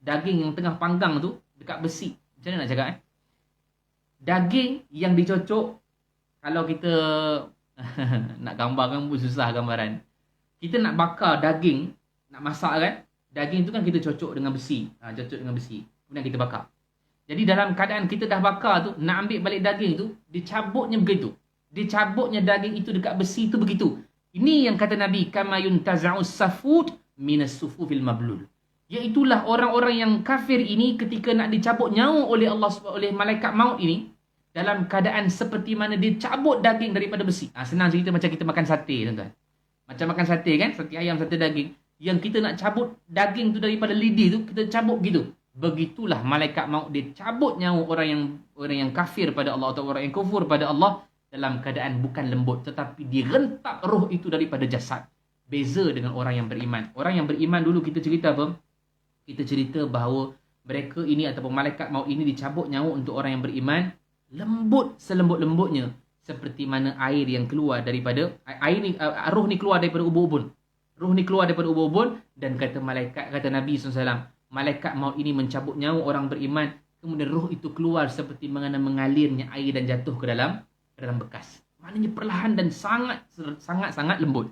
S1: daging yang tengah panggang tu dekat besi. Macam mana nak cakap Daging yang dicocok, kalau kita nak gambarkan pun susah gambaran. Kita nak bakar daging, nak masak kan, daging tu kan kita cocok dengan besi. Cocok dengan besi, kemudian kita bakar. Jadi dalam keadaan kita dah bakar tu, nak ambil balik daging tu, dicabutnya begitu. Dicabutnya daging itu dekat besi tu begitu. Ini yang kata Nabi, kama yuntaza'us safud minas sufufil mablul. Iaitulah orang-orang yang kafir ini ketika nak dicabut nyawa oleh Allah, oleh malaikat maut ini, dalam keadaan seperti mana dia cabut daging daripada besi. Senang cerita macam kita makan sate, tuan-tuan. Macam makan sate kan, sate ayam, sate daging. Yang kita nak cabut daging tu daripada lidi tu, kita cabut begitu. Begitulah malaikat maut dia cabut nyawa orang yang kafir pada Allah atau orang yang kufur pada Allah dalam keadaan bukan lembut, tetapi direntak roh itu daripada jasad. Beza dengan orang yang beriman. Orang yang beriman dulu kita cerita apa? Kita cerita bahawa mereka ini ataupun malaikat maut ini dicabut nyawa untuk orang yang beriman, lembut selembut-lembutnya seperti mana air yang keluar daripada roh ni keluar daripada ubun-ubun. Roh ni keluar daripada ubun-ubun, dan kata malaikat, kata Nabi SAW, malaikat maut ini mencabut nyawa orang beriman, kemudian roh itu keluar seperti mengalirnya air dan jatuh ke dalam bekas. Maknanya perlahan dan sangat lembut.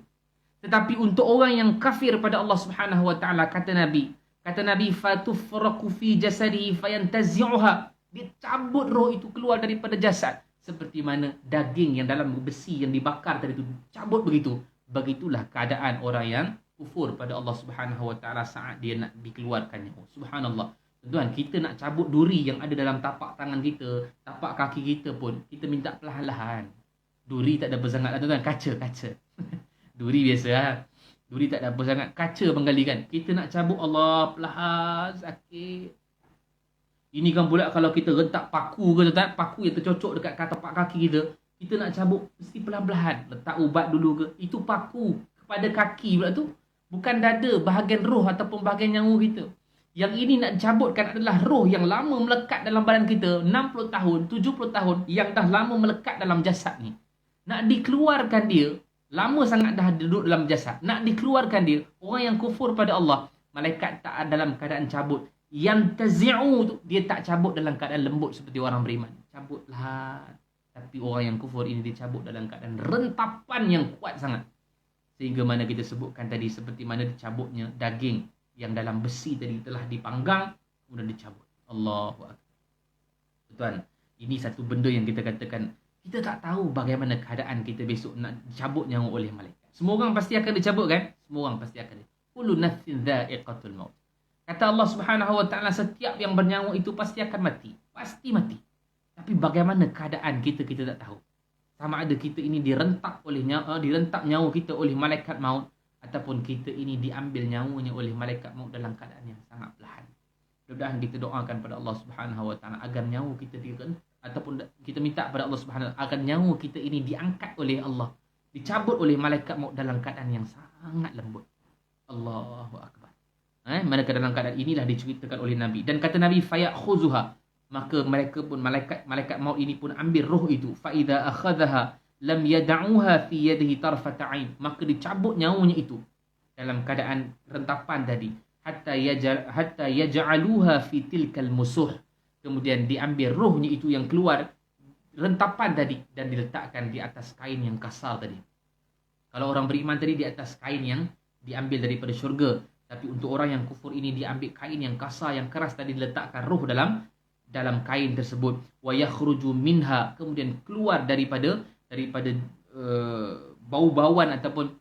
S1: Tetapi untuk orang yang kafir pada Allah Subhanahu wa taala, kata Nabi fatufraqu fi jasadihi fayantazi'uha, dia cabut roh itu keluar daripada jasad seperti mana daging yang dalam besi yang dibakar tadi itu cabut begitu. Begitulah keadaan orang yang kufur pada Allah Subhanahu wa taala saat dia nak dikeluarkannya. Subhanallah. Tuan, kita nak cabut duri yang ada dalam tapak tangan kita, tapak kaki kita pun, kita minta perlahan-lahan. Duri tak ada apa sangat, tuan, kaca. Duri biasa. Duri tak ada apa sangat, kaca penggali kan. Kita nak cabut, Allah, perlahan, sakit. Ini kan pula kalau kita rentak paku ke, tuan, paku yang tercocok dekat tapak kaki kita nak cabut mesti perlahan-lahan. Letak ubat dulu ke. Itu paku kepada kaki pula tu. Bukan dada, bahagian roh ataupun bahagian nyawa kita. Yang ini nak dicabutkan adalah roh yang lama melekat dalam badan kita, 60 tahun, 70 tahun, yang dah lama melekat dalam jasad ni. Nak dikeluarkan dia, lama sangat dah duduk dalam jasad. Nak dikeluarkan dia, orang yang kufur pada Allah, malaikat tak dalam keadaan cabut. Yang tazi'u tu, dia tak cabut dalam keadaan lembut seperti orang beriman. Cabutlah. Tapi orang yang kufur ini dicabut dalam keadaan rentapan yang kuat sangat. Sehingga mana kita sebutkan tadi, seperti mana dicabutnya daging yang dalam besi tadi telah dipanggang, kemudian dicabut. Allahu Akbar. Tuan, ini satu benda yang kita katakan, kita tak tahu bagaimana keadaan kita besok nak dicabut nyawa oleh malaikat. Semua orang pasti akan dicabut kan? Semua orang pasti akan. Kullu nafsin dha'iqatul maut. Kata Allah Subhanahu wa taala, setiap yang bernyawa itu pasti akan mati. Pasti mati. Tapi bagaimana keadaan kita tak tahu. Sama ada kita ini direntak nyawa kita oleh malaikat maut, ataupun kita ini diambil nyawanya oleh malaikat maut dalam keadaan yang sangat perlahan. Mudah-mudahan kita doakan pada Allah Subhanahu wa taala agar nyawa kita ataupun kita minta pada Allah Subhanahu wa taala agar nyawa kita ini diangkat oleh Allah, dicabut oleh malaikat maut dalam keadaan yang sangat lembut. Allahu Akbar. Manakala dalam keadaan inilah diceritakan oleh Nabi, dan kata Nabi fayakhuzuha, maka mereka pun malaikat maut ini pun ambil roh itu, fa idza akhadhaha lam yad'uha fi yadihi tarfata 'ain, maka dicabut nyawanya itu dalam keadaan rentapan tadi, hatta yaj'aluha fi tilkal musuh, kemudian diambil rohnya itu yang keluar rentapan tadi dan diletakkan di atas kain yang kasar tadi. Kalau orang beriman tadi di atas kain yang diambil daripada syurga, tapi untuk orang yang kufur ini diambil kain yang kasar, yang keras tadi, diletakkan roh dalam kain tersebut. Wa yakhruju minha, kemudian keluar daripada bau-bauan ataupun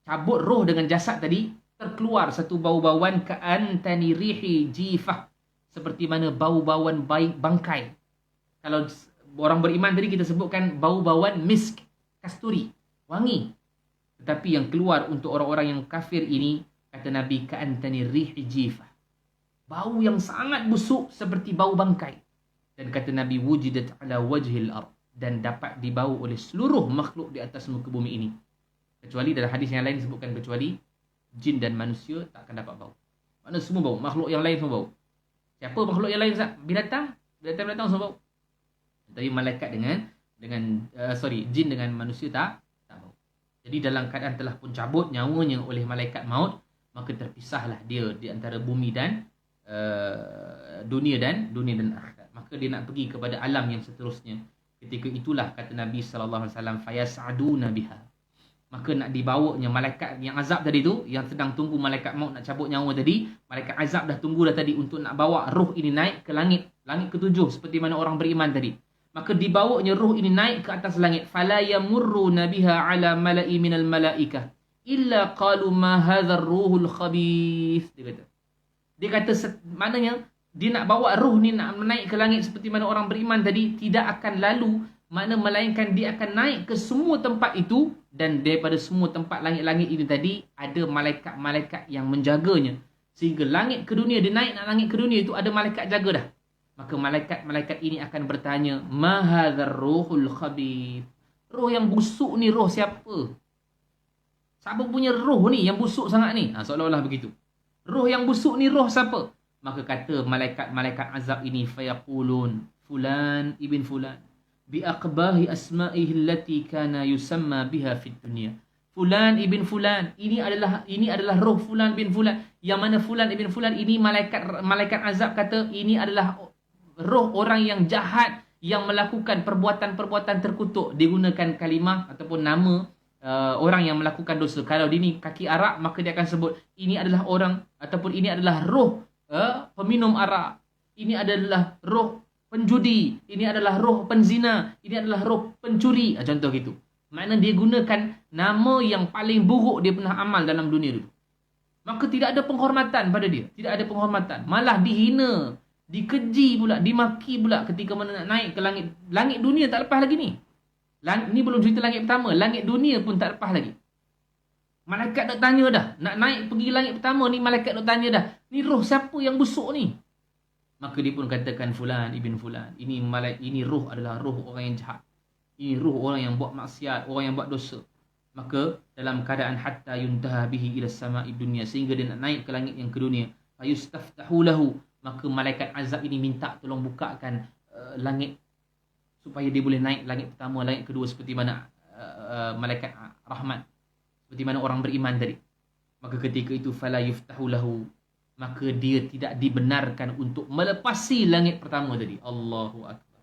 S1: cabut roh dengan jasad tadi, terkeluar satu bau-bauan ka'antani rihi jifah, seperti mana bau-bauan bangkai. Kalau orang beriman tadi kita sebutkan bau-bauan misk, kasturi, wangi. Tetapi yang keluar untuk orang-orang yang kafir ini, kata Nabi, ka'antani rihi jifah, bau yang sangat busuk seperti bau bangkai. Dan kata Nabi, wujidat ala wajhil ard, dan dapat dibawa oleh seluruh makhluk di atas muka bumi ini. Kecuali dalam hadis yang lain disebutkan kecuali jin dan manusia tak akan dapat bau. Mana semua bau, makhluk yang lain semua bau. Siapa makhluk yang lain Ustaz? Binatang semua bau. Tapi malaikat jin dengan manusia tak bau. Jadi dalam keadaan telah pun cabut nyawanya oleh malaikat maut, maka terpisahlah dia di antara bumi dan dunia dan akhirat. Maka dia nak pergi kepada alam yang seterusnya. Ketika itulah kata Nabi sallallahu alaihi wasallam, fayas'aduna biha. Maka nak dibawanya malaikat yang azab tadi tu, yang sedang tunggu malaikat maut nak cabut nyawa tadi, malaikat azab dah tunggu dah tadi untuk nak bawa roh ini naik ke langit ketujuh seperti mana orang beriman tadi. Maka dibawanya roh ini naik ke atas langit, fala yamurruna biha ala mala'i minal malaikah illa qalu ma hadzal ruhul khabith. Dia kata maknanya dia nak bawa roh ni nak naik ke langit seperti mana orang beriman tadi, tidak akan lalu melainkan dia akan naik ke semua tempat itu, dan daripada semua tempat langit-langit ini tadi ada malaikat-malaikat yang menjaganya, sehingga langit ke dunia, dia naik nak langit ke dunia itu ada malaikat jaga dah. Maka malaikat-malaikat ini akan bertanya, ma hadzal ruhul khabith. Roh yang busuk ni roh siapa? Siapa punya roh ni yang busuk sangat ni? Seolah-olah begitu. Roh yang busuk ni roh siapa? Maka kata malaikat-malaikat azab ini, fayaqulun fulan ibn fulan bi aqbahi asma'ihi allati kana yusamma biha fid dunya. Fulan ibn fulan, ini adalah roh fulan bin fulan. Yang mana fulan ibn fulan ini malaikat azab kata ini adalah roh orang yang jahat yang melakukan perbuatan-perbuatan terkutuk. Digunakan kalimah ataupun nama orang yang melakukan dosa. Kalau dia ni kaki arak, maka dia akan sebut ini adalah orang ataupun ini adalah roh peminum arak. Ini adalah roh penjudi, ini adalah roh penzina, ini adalah roh pencuri. Contoh gitu. Maknanya dia gunakan nama yang paling buruk dia pernah amal dalam dunia dulu. Maka tidak ada penghormatan pada dia. Tidak ada penghormatan. Malah dihina, dikeji pula, dimaki pula ketika mana nak naik ke langit. Langit dunia tak lepas lagi ni. Ini belum cerita langit pertama. Langit dunia pun tak lepas lagi. Malaikat nak tanya dah. Nak naik pergi langit pertama ni, malaikat nak tanya dah. Ni roh siapa yang busuk ni? Maka dia pun katakan fulan ibn fulan. Ini roh adalah roh orang yang jahat. Ini roh orang yang buat maksiat, orang yang buat dosa. Maka dalam keadaan hatta yuntaha bihi ila sama'id dunya, sehingga dia nak naik ke langit yang ke dunia, fayustaftahu lahu, maka malaikat azab ini minta tolong bukakan langit supaya dia boleh naik langit pertama, langit kedua, seperti mana malaikat rahmat, seperti mana orang beriman tadi. Maka ketika itu fala yuftahu lahu, maka dia tidak dibenarkan untuk melepasi langit pertama tadi. Allahu akbar.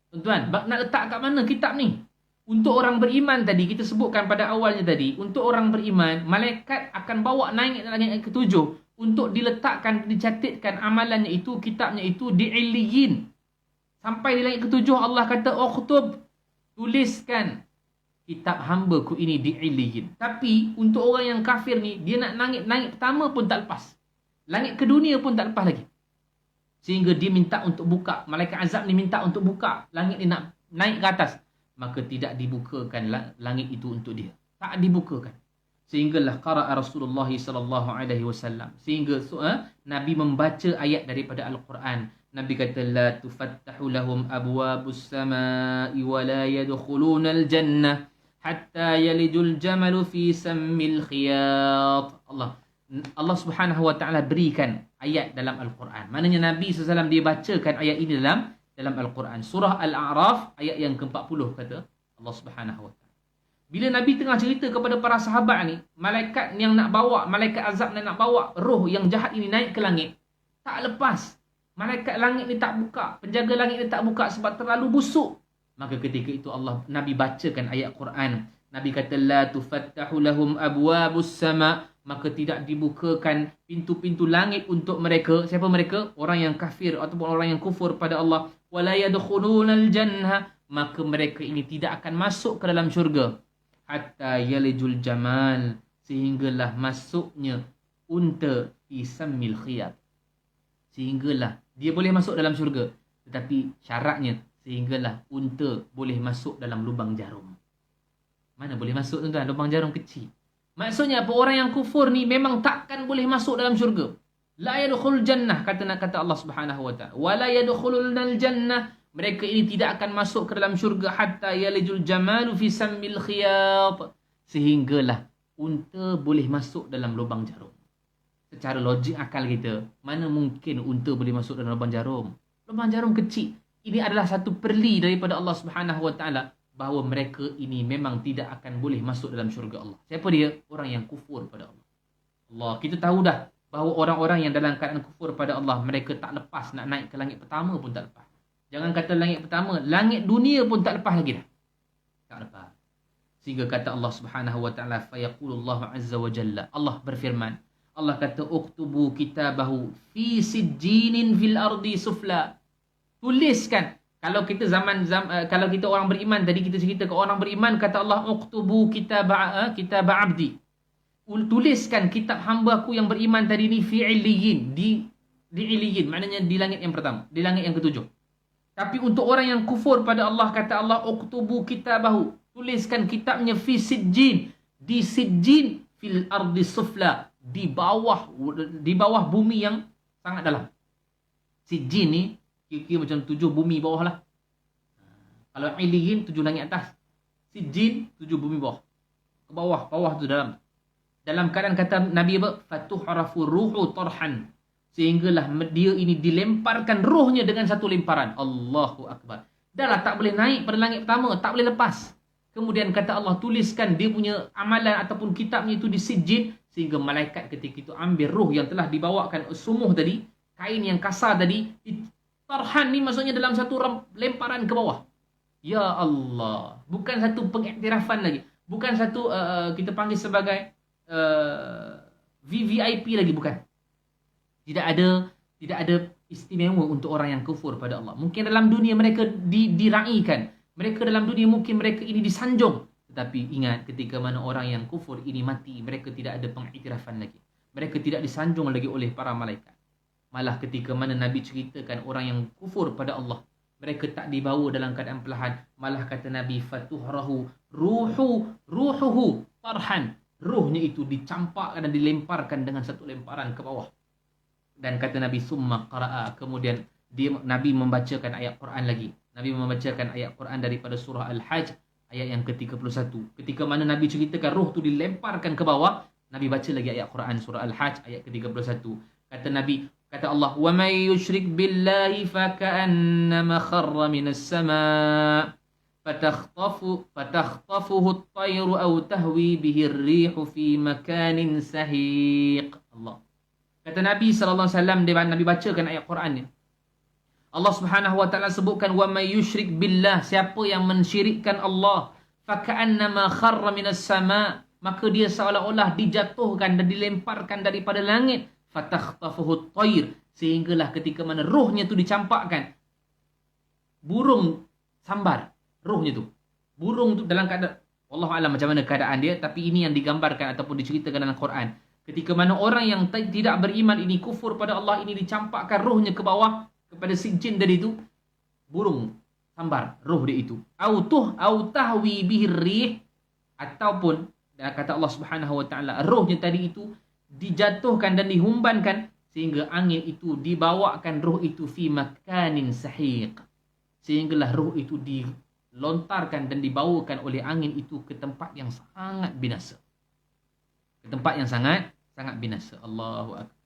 S1: Tuan-tuan, nak letak kat mana kitab ni? Untuk orang beriman tadi, kita sebutkan pada awalnya tadi, untuk orang beriman, malaikat akan bawa naik langit ketujuh untuk diletakkan, dicatatkan amalannya itu, kitabnya itu di Illiyin. Sampai di langit ketujuh, Allah kata, uktub, tuliskan kitab hamba ku ini di Illiyin. Tapi untuk orang yang kafir ni, dia nak langit pertama pun tak lepas. Langit ke dunia pun tak lepas lagi. Sehingga dia minta untuk buka. Malaikat azab ni minta untuk buka. Langit ni nak naik ke atas. Maka tidak dibukakan langit itu untuk dia. Tak dibukakan. Sehinggalah qara'a Rasulullah sallallahu alaihi wasallam. Sehingga Nabi membaca ayat daripada Al-Quran. Nabi kata, la tufattahu lahum abwabus sama'i wa la yadkhulunal jannah hatta yalijul jamalu fi sammil khiyat. Allah Subhanahu wa taala berikan ayat dalam Al-Quran. Maknanya Nabi SAW dia bacakan ayat ini dalam Al-Quran. Surah Al-A'raf ayat yang ke-40 kata Allah Subhanahu wa taala. Bila Nabi tengah cerita kepada para sahabat ni, malaikat yang nak bawa, malaikat azab yang nak bawa roh yang jahat ini naik ke langit, tak lepas. Malaikat langit ni tak buka, penjaga langit ni tak buka sebab terlalu busuk. Maka ketika itu Nabi bacakan ayat Quran. Nabi kata, la tufattahu lahum abwabus sama', maka tidak dibukakan pintu-pintu langit untuk mereka. Siapa mereka? Orang yang kafir ataupun orang yang kufur pada Allah. Wala yadkhulunal jannah, maka mereka ini tidak akan masuk ke dalam syurga. Hatta yalijul jamal, sehinggalah masuknya unta fi sammil khiyat. Sehinggalah dia boleh masuk dalam syurga, tetapi syaratnya sehinggalah unta boleh masuk dalam lubang jarum. Mana boleh masuk tuan-tuan? Lubang jarum kecil. Maksudnya apa? Orang yang kufur ni memang takkan boleh masuk dalam syurga. La yadkhulul jannah, kata Allah Subhanahu wa taala. Wa la yadkhulunal jannah, mereka ini tidak akan masuk ke dalam syurga hatta yalijul jamalu fi sammil khiyat, sehinggalah unta boleh masuk dalam lubang jarum. Secara logik akal kita, mana mungkin unta boleh masuk dalam lubang jarum? Lubang jarum kecil. Ini adalah satu perli daripada Allah Subhanahu wa taala bahawa mereka ini memang tidak akan boleh masuk dalam syurga Allah. Siapa dia? Orang yang kufur pada Allah. Kita tahu dah bahawa orang-orang yang dalam keadaan kufur pada Allah, mereka tak lepas nak naik ke langit pertama pun tak lepas. Jangan kata langit pertama, langit dunia pun tak lepas lagi dah. Tak lepas. Sehingga kata Allah Subhanahu wa taala, fa yaqulullahu azza wa jalla, Allah berfirman, Allah kata, uktubu kitabahu fi sijjinin fil ardi sufla. Tuliskan. Kalau kita kalau kita orang beriman, tadi kita cerita ke orang beriman, kata Allah, uktubu kitaba abdi. Tuliskan kitab hamba aku yang beriman tadi ni fi illiyin, di illiyin, maknanya di langit yang pertama, di langit yang ketujuh. Tapi untuk orang yang kufur pada Allah, kata Allah, uktubu kitabahu, tuliskan kitabnya fi sijjin, di sijjin fil ardi sufla, di bawah bumi yang sangat dalam. Sijjin ni kira-kira macam 7 bumi bawah lah. Kalau illiyin 7 langit atas, sijjin 7 bumi bawah. Ke bawah tu dalam. Dalam keadaan kata Nabi apa? Fatuhrafu ruhu tarhan. Sehinggalah dia ini dilemparkan rohnya dengan satu lemparan. Allahu Akbar. Dah lah tak boleh naik pada langit pertama. Tak boleh lepas. Kemudian kata Allah, tuliskan dia punya amalan ataupun kitabnya itu di sijjin. Sehingga malaikat ketika itu ambil roh yang telah dibawakan sumuh tadi. Kain yang kasar tadi. Tarhan ni maksudnya dalam satu lemparan ke bawah. Ya Allah. Bukan satu pengiktirafan lagi. Bukan satu kita panggil sebagai VVIP lagi, bukan. Tidak ada istimewa untuk orang yang kufur pada Allah. Mungkin dalam dunia mereka diraikan. Mereka dalam dunia mungkin mereka ini disanjung. Tetapi ingat, ketika mana orang yang kufur ini mati, mereka tidak ada pengiktirafan lagi. Mereka tidak disanjung lagi oleh para malaikat. Malah ketika mana Nabi ceritakan orang yang kufur pada Allah, mereka tak dibawa dalam keadaan perlahan. Malah kata Nabi, fatuhrahu ruhuhu tarhan. Rohnya itu dicampakkan dan dilemparkan dengan satu lemparan ke bawah. Dan kata Nabi, summa qara'a, kemudian Nabi membacakan ayat Quran lagi. Nabi membacakan ayat Quran daripada surah Al-Hajj ayat yang ke-31. Ketika mana Nabi ceritakan roh tu dilemparkan ke bawah, Nabi baca lagi ayat Quran surah Al-Hajj ayat ke-31. Kata Nabi, kata Allah, wa may yushrik billahi faka'annama kharra minas sama' fatakhtafuhu at-tayru aw tahwi bihi ar-rihu fi makanin sahiq. Allah. Kata Nabi sallallahu alaihi wasallam, Nabi bacakan ayat Quran ni. Allah Subhanahu wa taala sebutkan, wa may yushrik billah, siapa yang mensyirikkan Allah, faka'annama kharra minas sama', maka dia seolah-olah dijatuhkan dan dilemparkan daripada langit. Fatakhtafuhu at-tayr, sehinggalah ketika mana rohnya tu dicampakkan, burung sambar rohnya tu. Burung tu dalam keadaan, wallahu alam macam mana keadaan dia, tapi ini yang digambarkan ataupun diceritakan dalam Quran. Ketika mana orang yang tidak beriman ini, kufur pada Allah ini, dicampakkan rohnya ke bawah kepada sijjin tadi itu, burung sambar roh dia itu. Au tahwi bihi rih, ataupun kata Allah Subhanahu wa taala, rohnya tadi itu dijatuhkan dan dihumbankan sehingga angin itu dibawakan roh itu fi makanin sahiq, sehinggalah roh itu dilontarkan dan dibawakan oleh angin itu ke tempat yang sangat binasa. Ke tempat yang sangat binasa. Allahu Akbar.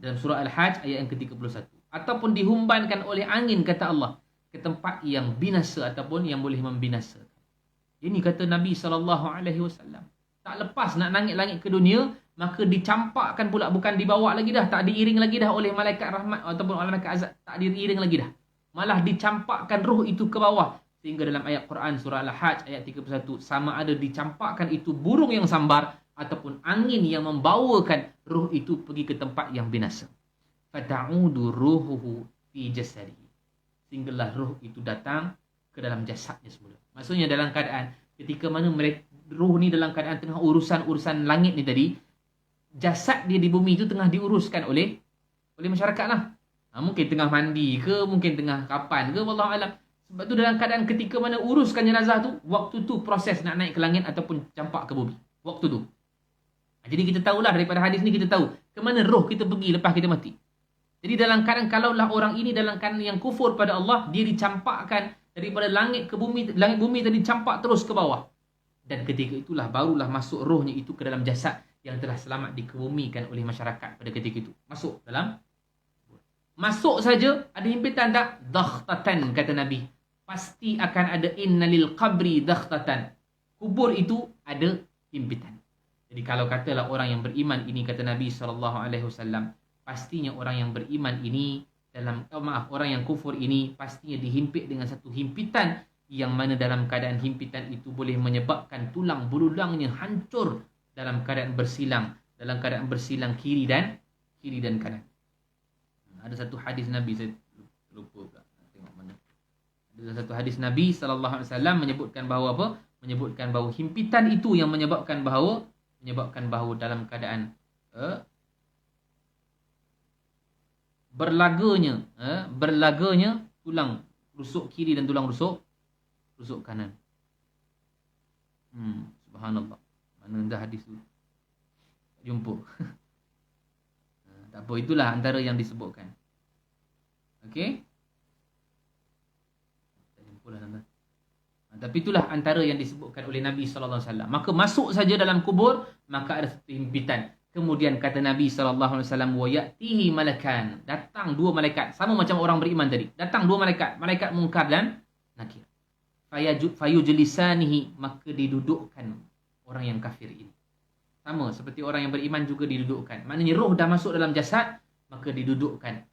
S1: Dalam surah Al-Hajj ayat yang ke-31. Ataupun dihumbankan oleh angin, kata Allah, ke tempat yang binasa ataupun yang boleh membinasakan. Ini kata Nabi SAW. Tak lepas nak naik langit ke dunia, maka dicampakkan pula, bukan dibawa lagi dah, tak diiring lagi dah oleh malaikat rahmat ataupun oleh malaikat azab, tak diiring lagi dah. Malah dicampakkan roh itu ke bawah. Sehingga dalam ayat Quran surah Al-Hajj ayat 31, sama ada dicampakkan itu burung yang sambar ataupun angin yang membawakan roh itu pergi ke tempat yang binasa. Fata'udu ruhuhu fi jasadihi, sehinggalah roh itu datang ke dalam jasadnya semula. Maksudnya dalam keadaan ketika mana mereka, roh ni dalam keadaan tengah urusan langit ni tadi, jasad dia di bumi itu tengah diuruskan oleh masyarakat lah. Mungkin tengah mandi ke, mungkin tengah kapan ke, wallahu alam. Sebab tu dalam keadaan ketika mana uruskan jenazah tu, waktu tu proses nak naik ke langit ataupun campak ke bumi. Waktu tu. Jadi kita tahulah daripada hadis ni, kita tahu ke mana roh kita pergi lepas kita mati. Jadi dalam keadaan kalaulah orang ini dalam keadaan yang kufur pada Allah, dia dicampakkan daripada langit ke bumi, langit bumi tadi campak terus ke bawah. Dan ketika itulah barulah masuk rohnya itu ke dalam jasad yang telah selamat dikebumikan oleh masyarakat pada ketika itu. Masuk dalam, masuk saja ada himpitan tak? Dakhtatan, kata Nabi. Pasti akan ada, innalil qabri dakhtatan. Kubur itu ada himpitan. Jadi kalau katalah orang yang beriman ini, kata Nabi SAW, pastinya orang yang beriman ini orang yang kufur ini pastinya dihimpit dengan satu himpitan, yang mana dalam keadaan himpitan itu boleh menyebabkan tulang belulangnya hancur dalam keadaan bersilang, kiri dan kanan. Ada satu hadis Nabi, saya lupa pula tengok mana. Ada satu hadis Nabi SAW menyebutkan bahawa apa? Menyebutkan bahawa himpitan itu yang menyebabkan bahawa dalam keadaan berlaganya tulang rusuk kiri dan tulang rusuk kanan. Subhanallah. Mana dah hadis tu? Tak jumpa. Tak apa, itulah antara yang disebutkan. Okey? Tak jumpa lah tuan-tuan. Tapi itulah antara yang disebutkan oleh Nabi SAW. Maka masuk saja dalam kubur, maka ada satu himpitan. Kemudian kata Nabi SAW, وَيَأْتِهِ مَلَكَانِ, datang dua malaikat. Sama macam orang beriman tadi. Datang dua malaikat. Malaikat Munkar dan Nakir. فَيُجْلِسَانِهِ, maka didudukkan orang yang kafir ini. Sama seperti orang yang beriman juga didudukkan. Maknanya roh dah masuk dalam jasad, maka didudukkan.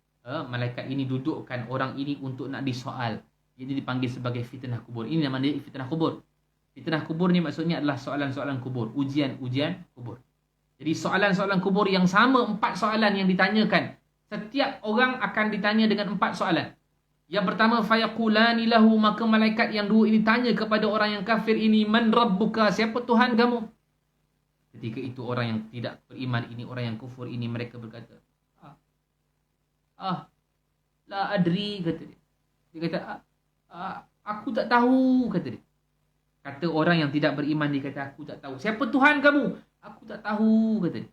S1: Malaikat ini dudukkan orang ini untuk nak disoal. Jadi dipanggil sebagai fitnah kubur. Ini nama dia fitnah kubur. Fitnah kubur ni maksudnya adalah soalan-soalan kubur. Ujian-ujian kubur. Jadi soalan-soalan kubur yang sama, 4 soalan yang ditanyakan. Setiap orang akan ditanya dengan 4 soalan. Yang pertama, fayaqulani lahu, maka malaikat yang dua ini tanya kepada orang yang kafir ini, man rabbuka, siapa Tuhan kamu? Ketika itu orang yang tidak beriman ini, orang yang kufur ini, mereka berkata, la adri, kata dia. Dia kata, aku tak tahu, kata dia. Kata orang yang tidak beriman, dia kata, aku tak tahu. Siapa Tuhan kamu? Aku tak tahu, kata dia.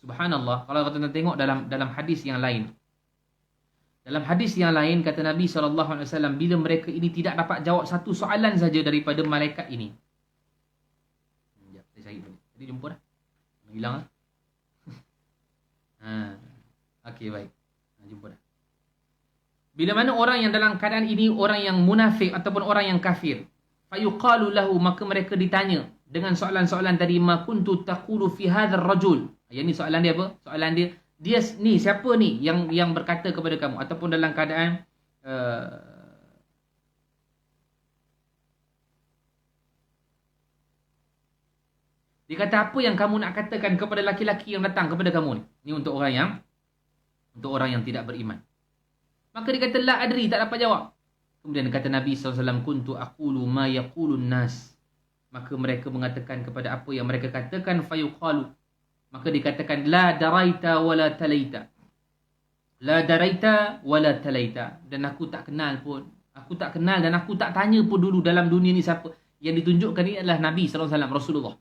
S1: Subhanallah. Kalau kita tengok dalam hadis yang lain. Dalam hadis yang lain, kata Nabi SAW, bila mereka ini tidak dapat jawab satu soalan saja daripada malaikat ini. Sekejap, saya cari balik. Tadi jumpa dah. Hilang lah. Okey, baik. Jumpa dah. Bila mana orang yang dalam keadaan ini, orang yang munafik ataupun orang yang kafir, fayuqalu lahu, maka mereka ditanya dengan soalan-soalan tadi, ma kuntu taqulu fi hadzal rajul. Yang ni soalan dia apa? Soalan dia ni siapa ni yang berkata kepada kamu, ataupun dalam keadaan dia kata, apa yang kamu nak katakan kepada laki-laki yang datang kepada kamu ni? Ni untuk orang yang tidak beriman. Maka dia kata, la adri, tak dapat jawab. Kemudian kata Nabi SAW, kuntu aqulu ma yaqulun nas. Maka mereka mengatakan kepada apa yang mereka katakan, fayuqalu, maka dikatakan, la daraita wala talaita. La daraita wala talaita. Dan aku tak kenal pun. Aku tak kenal dan aku tak tanya pun dulu dalam dunia ni siapa. Yang ditunjukkan ni adalah Nabi SAW, Rasulullah.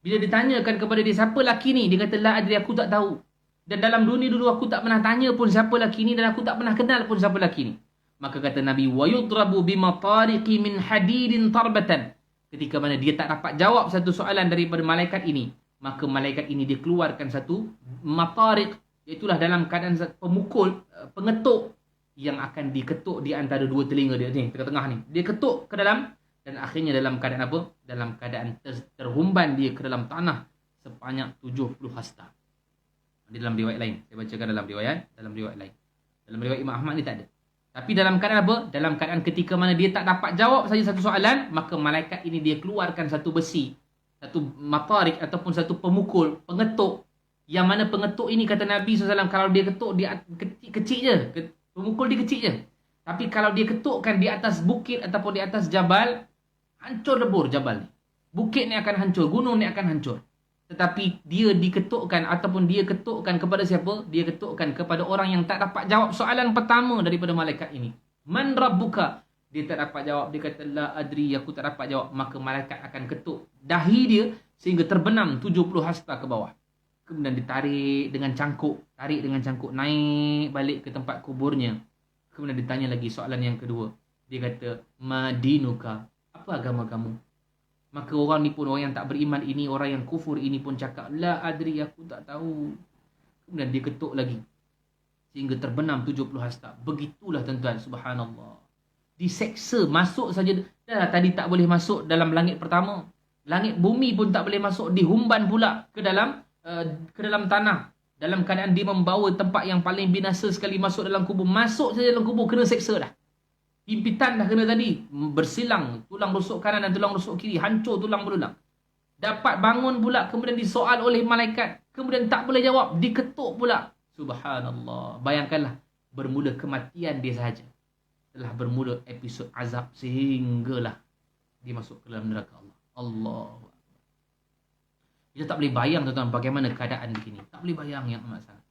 S1: Bila ditanyakan kepada dia, siapa laki ni? Dia kata, la adri, aku tak tahu. Dan dalam dunia dulu aku tak pernah tanya pun siapa laki ni, dan aku tak pernah kenal pun siapa laki ni. Maka kata Nabi, wa yudrabu bimatariqi min hadidin tarbatan. Ketika mana dia tak dapat jawab satu soalan daripada malaikat ini, maka malaikat ini dia keluarkan satu matariq, itulah dalam keadaan pemukul, pengetuk yang akan diketuk di antara dua telinga dia ni, tengah-tengah ni. Dia ketuk ke dalam, dan akhirnya dalam keadaan apa? Dalam keadaan terhumban dia ke dalam tanah sebanyak 70 hasta. Di dalam riwayat lain. Saya bacakan dalam riwayat lain. Dalam riwayat Imam Ahmad ni tak ada. Tapi dalam keadaan apa? Dalam keadaan ketika mana dia tak dapat jawab saja satu soalan, maka malaikat ini dia keluarkan satu besi, satu matarik ataupun satu pemukul, pengetuk. Yang mana pengetuk ini kata Nabi SAW, kalau dia ketuk dia kecil je. Pemukul dia kecil je. Tapi kalau dia ketukkan di atas bukit ataupun di atas jabal, hancur lebur jabal ni. Bukit ni akan hancur, gunung ni akan hancur. Tetapi dia diketukkan ataupun dia ketukkan kepada siapa? Dia ketukkan kepada orang yang tak dapat jawab soalan pertama daripada malaikat ini. Man rabbuka? Dia tak dapat jawab. Dia kata, la adri, aku tak dapat jawab. Maka malaikat akan ketuk dahi dia sehingga terbenam 70 hasta ke bawah. Kemudian tarik dengan cangkuk naik balik ke tempat kuburnya. Kemudian ditanya lagi soalan yang kedua. Dia kata, "Madinuka, apa agama kamu?" Maka orang ni pun, orang yang tak beriman ini, orang yang kufur ini pun cakap, "La adri, aku tak tahu." Kemudian dia ketuk lagi sehingga terbenam 70 hasta. Begitulah tuan-tuan, subhanallah. Diseksa, masuk saja dah tadi tak boleh masuk dalam langit pertama. Langit bumi pun tak boleh masuk, dihumban pula ke dalam tanah. Dalam keadaan dia membawa tempat yang paling binasa sekali masuk dalam kubur. Masuk saja dalam kubur kena seksa dah. Himpitan dah kena tadi, bersilang tulang rusuk kanan dan tulang rusuk kiri, hancur tulang belulang. Dapat bangun pula, kemudian disoal oleh malaikat, kemudian tak boleh jawab, diketuk pula. Subhanallah. Bayangkanlah, bermula kematian dia sahaja, telah bermula episod azab sehinggalah dia masuk ke dalam neraka Allah. Allah. Kita tak boleh bayang tuan-tuan bagaimana keadaan begini. Tak boleh bayang yang amat sangat.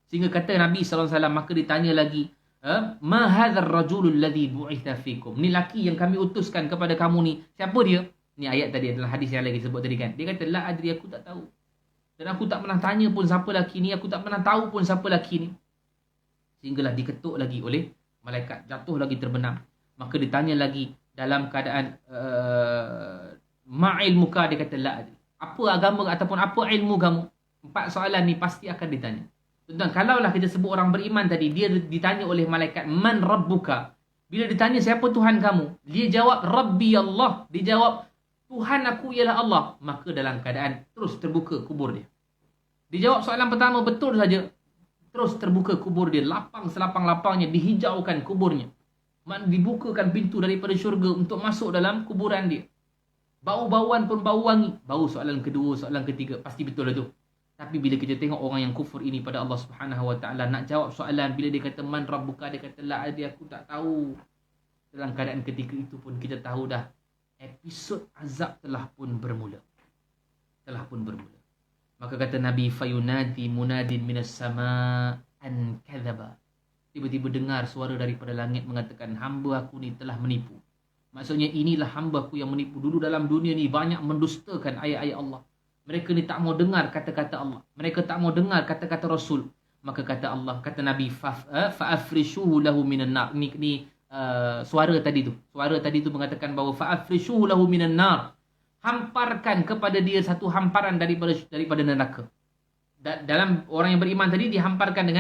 S1: Sehingga kata Nabi SAW, maka ditanya lagi, "Ma hadzal rajulul ladzi bu'itha fikum?" Ni laki yang kami utuskan kepada kamu ni, siapa dia? Ni ayat tadi adalah hadis yang lagi sebut tadi kan. Dia kata, "La adri, aku tak tahu. Dan aku tak pernah tanya pun siapa laki ni, aku tak pernah tahu pun siapa laki ni." Sehinggalah diketuk lagi oleh malaikat, jatuh lagi terbenam. Maka ditanya lagi dalam keadaan ma'il muka, dia kata, "La adri." Apa agama ataupun apa ilmu kamu? 4 soalan ni pasti akan ditanya. Tuan-tuan, kalaulah kita sebut orang beriman tadi, dia ditanya oleh malaikat, "Man rabbuka?" Bila ditanya siapa Tuhan kamu, dia jawab, "Rabbi Allah." Dia jawab, "Tuhan aku ialah Allah." Maka dalam keadaan terus terbuka kubur dia. Dia jawab soalan pertama betul saja, terus terbuka kubur dia, lapang selapang-lapangnya, dihijaukan kuburnya. Dibukakan pintu daripada syurga untuk masuk dalam kuburan dia. Bau-bauan pun bau wangi. Bau soalan kedua, soalan ketiga, pasti betul lah tu. Tapi bila kita tengok orang yang kufur ini pada Allah Subhanahu Wa Taala, nak jawab soalan, bila dia kata man rabbuka, dia kata la adri, aku tak tahu. Dalam keadaan ketika itu pun kita tahu dah episod azab telah pun bermula. Maka kata Nabi, fayunadi munadin minas sama an kadzaba. Tiba-tiba dengar suara daripada langit mengatakan, hamba aku ni telah menipu. Maksudnya inilah hamba aku yang menipu. Dulu dalam dunia ni banyak mendustakan ayat-ayat Allah. Mereka ni tak mau dengar kata-kata Allah. Mereka tak mau dengar kata-kata Rasul. Maka kata Allah, kata Nabi, fa'afrishuhu lahu minan nar. Suara tadi tu mengatakan bahawa fa'afrishuhu lahu minan nar. Hamparkan kepada dia satu hamparan daripada neraka. Dalam orang yang beriman tadi dihamparkan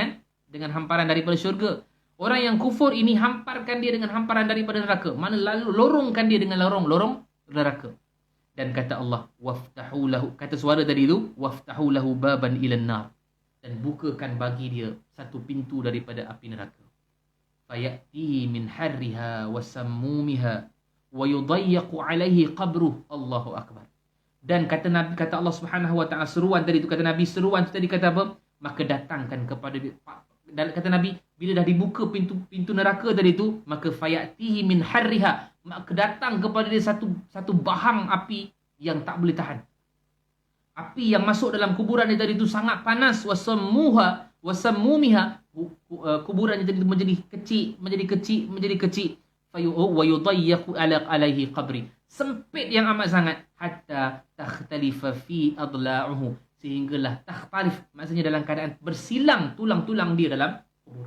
S1: dengan hamparan daripada syurga. Orang yang kufur ini hamparkan dia dengan hamparan daripada neraka. Mana lalu lorongkan dia dengan lorong neraka. Dan kata Allah, waftahu lahu, kata suara tadi itu, waftahu lahu baban ilan nar. Dan bukakan bagi dia satu pintu daripada api neraka. Fayati min harriha wa sammumiha wa yudayyaqu alaihi qabruh. Allahu akbar. Dan kata Allah Subhanahu Wa Taala, seruan tadi itu, kata Nabi, seruan itu tadi kata apa? Maka datangkan kepada dia. Kata Nabi, bila dah dibuka pintu neraka tadi itu, maka fayatihi min harriha, maka datang kepada dia satu bahang api yang tak boleh tahan. Api yang masuk dalam kuburan dia tadi itu sangat panas. Wasammumiha, kuburan dia tadi itu menjadi kecil. Wa yudayyaqu alaihi qabri, sempit yang amat sangat. Hatta takhtalifa fi adla'uhu, sehinggalah takhtalif, maksudnya dalam keadaan bersilang tulang-tulang dia dalam kubur.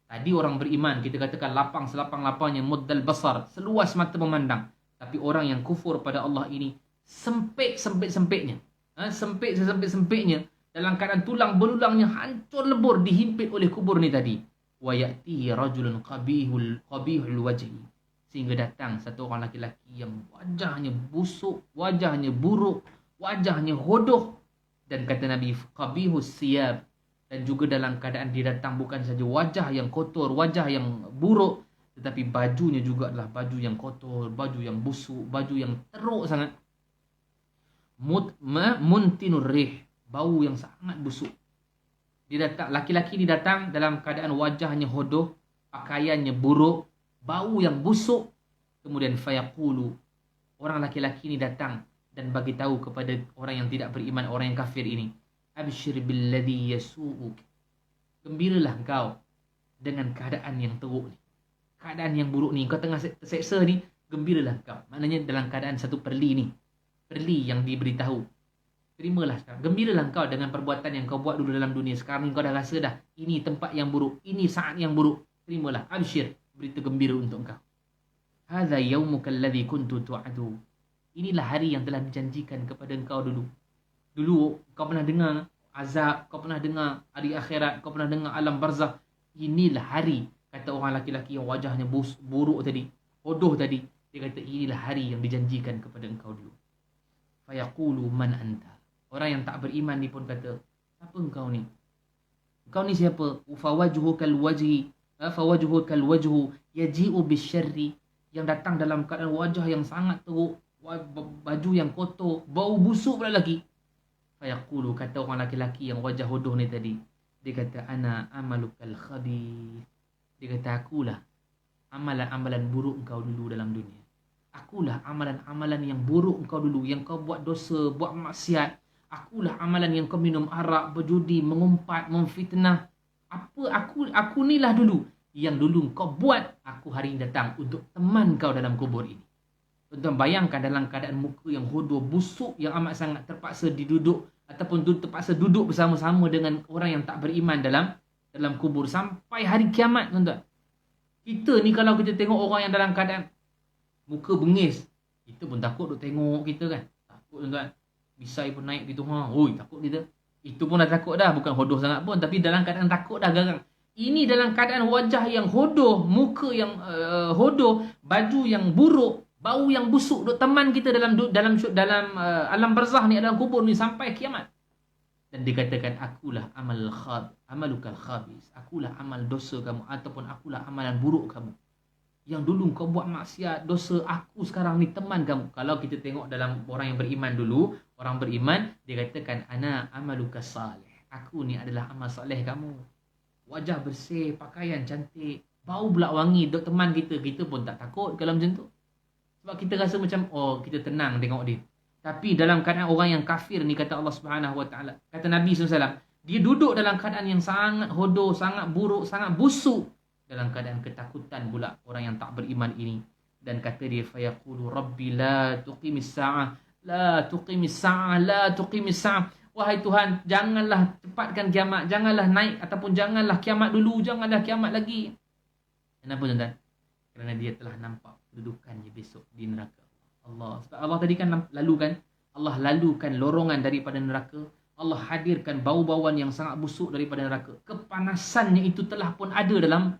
S1: Tadi orang beriman kita katakan lapang selapang-lapangnya, muddal basar, seluas mata memandang. Tapi orang yang kufur pada Allah ini sempit-sempit-sempitnya. Sempit-sempit-sempitnya, dalam keadaan tulang belulangnya hancur lebur, dihimpit oleh kubur ni tadi. Wa ya'tihi rajulun qabihul wajhi, sehingga datang satu orang laki-laki yang wajahnya busuk, wajahnya buruk, wajahnya hodoh. Dan kata Nabi, qabihus siyab, dan juga dalam keadaan dia datang bukan saja wajah yang kotor, wajah yang buruk, tetapi bajunya juga adalah baju yang kotor, baju yang busuk, baju yang teruk sangat. Muntinur rih, bau yang sangat busuk. Dia datang, laki-laki ni datang dalam keadaan wajahnya hodoh, pakaiannya buruk, bau yang busuk. Kemudian fayaqulu, orang laki-laki ni datang dan bagi tahu kepada orang yang tidak beriman, orang yang kafir ini, abshir billadhi yasu'uk, gembiralah engkau dengan keadaan yang teruk ni, keadaan yang buruk ni, kau tengah terseksa ni, gembiralah engkau. Maknanya dalam keadaan satu perli yang diberitahu Terimalah sekarang. Gembiralah kau dengan perbuatan yang kau buat dulu dalam dunia. Sekarang ni kau dah rasa dah, ini tempat yang buruk, ini saat yang buruk. Terimalah. Absyir, berita gembira untuk kau. Hadza yaumuka alladhi kuntu tu'adu. Inilah hari yang telah dijanjikan kepada engkau dulu. Dulu kau pernah dengar azab, kau pernah dengar hari akhirat, kau pernah dengar alam barzakh. Inilah hari, kata orang laki-laki yang wajahnya buruk tadi, bodoh tadi. Dia kata inilah hari yang dijanjikan kepada engkau dulu. Fayaqulu man anta. Orang yang tak beriman ni pun kata, siapa engkau ni? Engkau ni siapa? Fawajhukal wajhu yaji'u bisyarri. Yang datang dalam keadaan wajah yang sangat teruk, baju yang kotor, bau busuk pula lagi. Fayaqulu, kata orang laki-laki yang wajah hodoh ni tadi, dia kata ana amalukal khabith. Dia kata akulah amalan-amalan buruk engkau dulu dalam dunia. Akulah amalan-amalan yang buruk engkau dulu, yang kau buat dosa, buat maksiat. Akulah amalan yang kau minum arak, berjudi, mengumpat, memfitnah. Aku nilah dulu yang dulu kau buat. Aku hari ini datang untuk teman kau dalam kubur ini. Tuan-tuan bayangkan dalam keadaan muka yang hodoh, busuk, yang amat sangat, terpaksa diduduk ataupun terpaksa duduk bersama-sama dengan orang yang tak beriman dalam kubur sampai hari kiamat, tuan-tuan. Kita ni kalau kita tengok orang yang dalam keadaan muka bengis, kita pun takut duk tengok kita kan. Takut, tuan-tuan. Bisai pun naik gitu. Takut kita. Itu pun dah takut dah. Bukan hodoh sangat pun, tapi dalam keadaan takut dah garang. Ini dalam keadaan wajah yang hodoh, muka yang hodoh, baju yang buruk, bau yang busuk, duk teman kita dalam alam barzakh ni, dalam kubur ni sampai kiamat. Dan dikatakan akulah amalukal khabis. Akulah amal dosa kamu, ataupun akulah amalan buruk kamu. Yang dulu kau buat maksiat, dosa, aku sekarang ni teman kamu. Kalau kita tengok dalam orang yang beriman dulu, orang beriman, dia katakan ana amaluka salih. Aku ni adalah amal soleh kamu. Wajah bersih, pakaian cantik, bau pula wangi, duk teman kita. Kita pun tak takut kalau macam tu. Sebab kita rasa macam, kita tenang tengok dia. Tapi dalam keadaan orang yang kafir ni, kata Allah Subhanahu Wa Taala, kata Nabi SAW, dia duduk dalam keadaan yang sangat hodoh, sangat buruk, sangat busuk. Dalam keadaan ketakutan pula orang yang tak beriman ini. Dan kata dia, fayaqulu rabbi la tuqimis sa'ah, la tuqimis sa'ah, la tuqimis sa'ah. Wahai Tuhan, janganlah cepatkan kiamat, janganlah naik ataupun janganlah kiamat dulu, janganlah kiamat lagi. Kenapa, tuan-tuan? Kerana dia telah nampak kedudukannya besok di neraka Allah. Sebab Allah tadi kan lalukan, Allah lalukan lorongan daripada neraka. Allah hadirkan bau-bauan yang sangat busuk daripada neraka. Kepanasannya itu telah pun ada dalam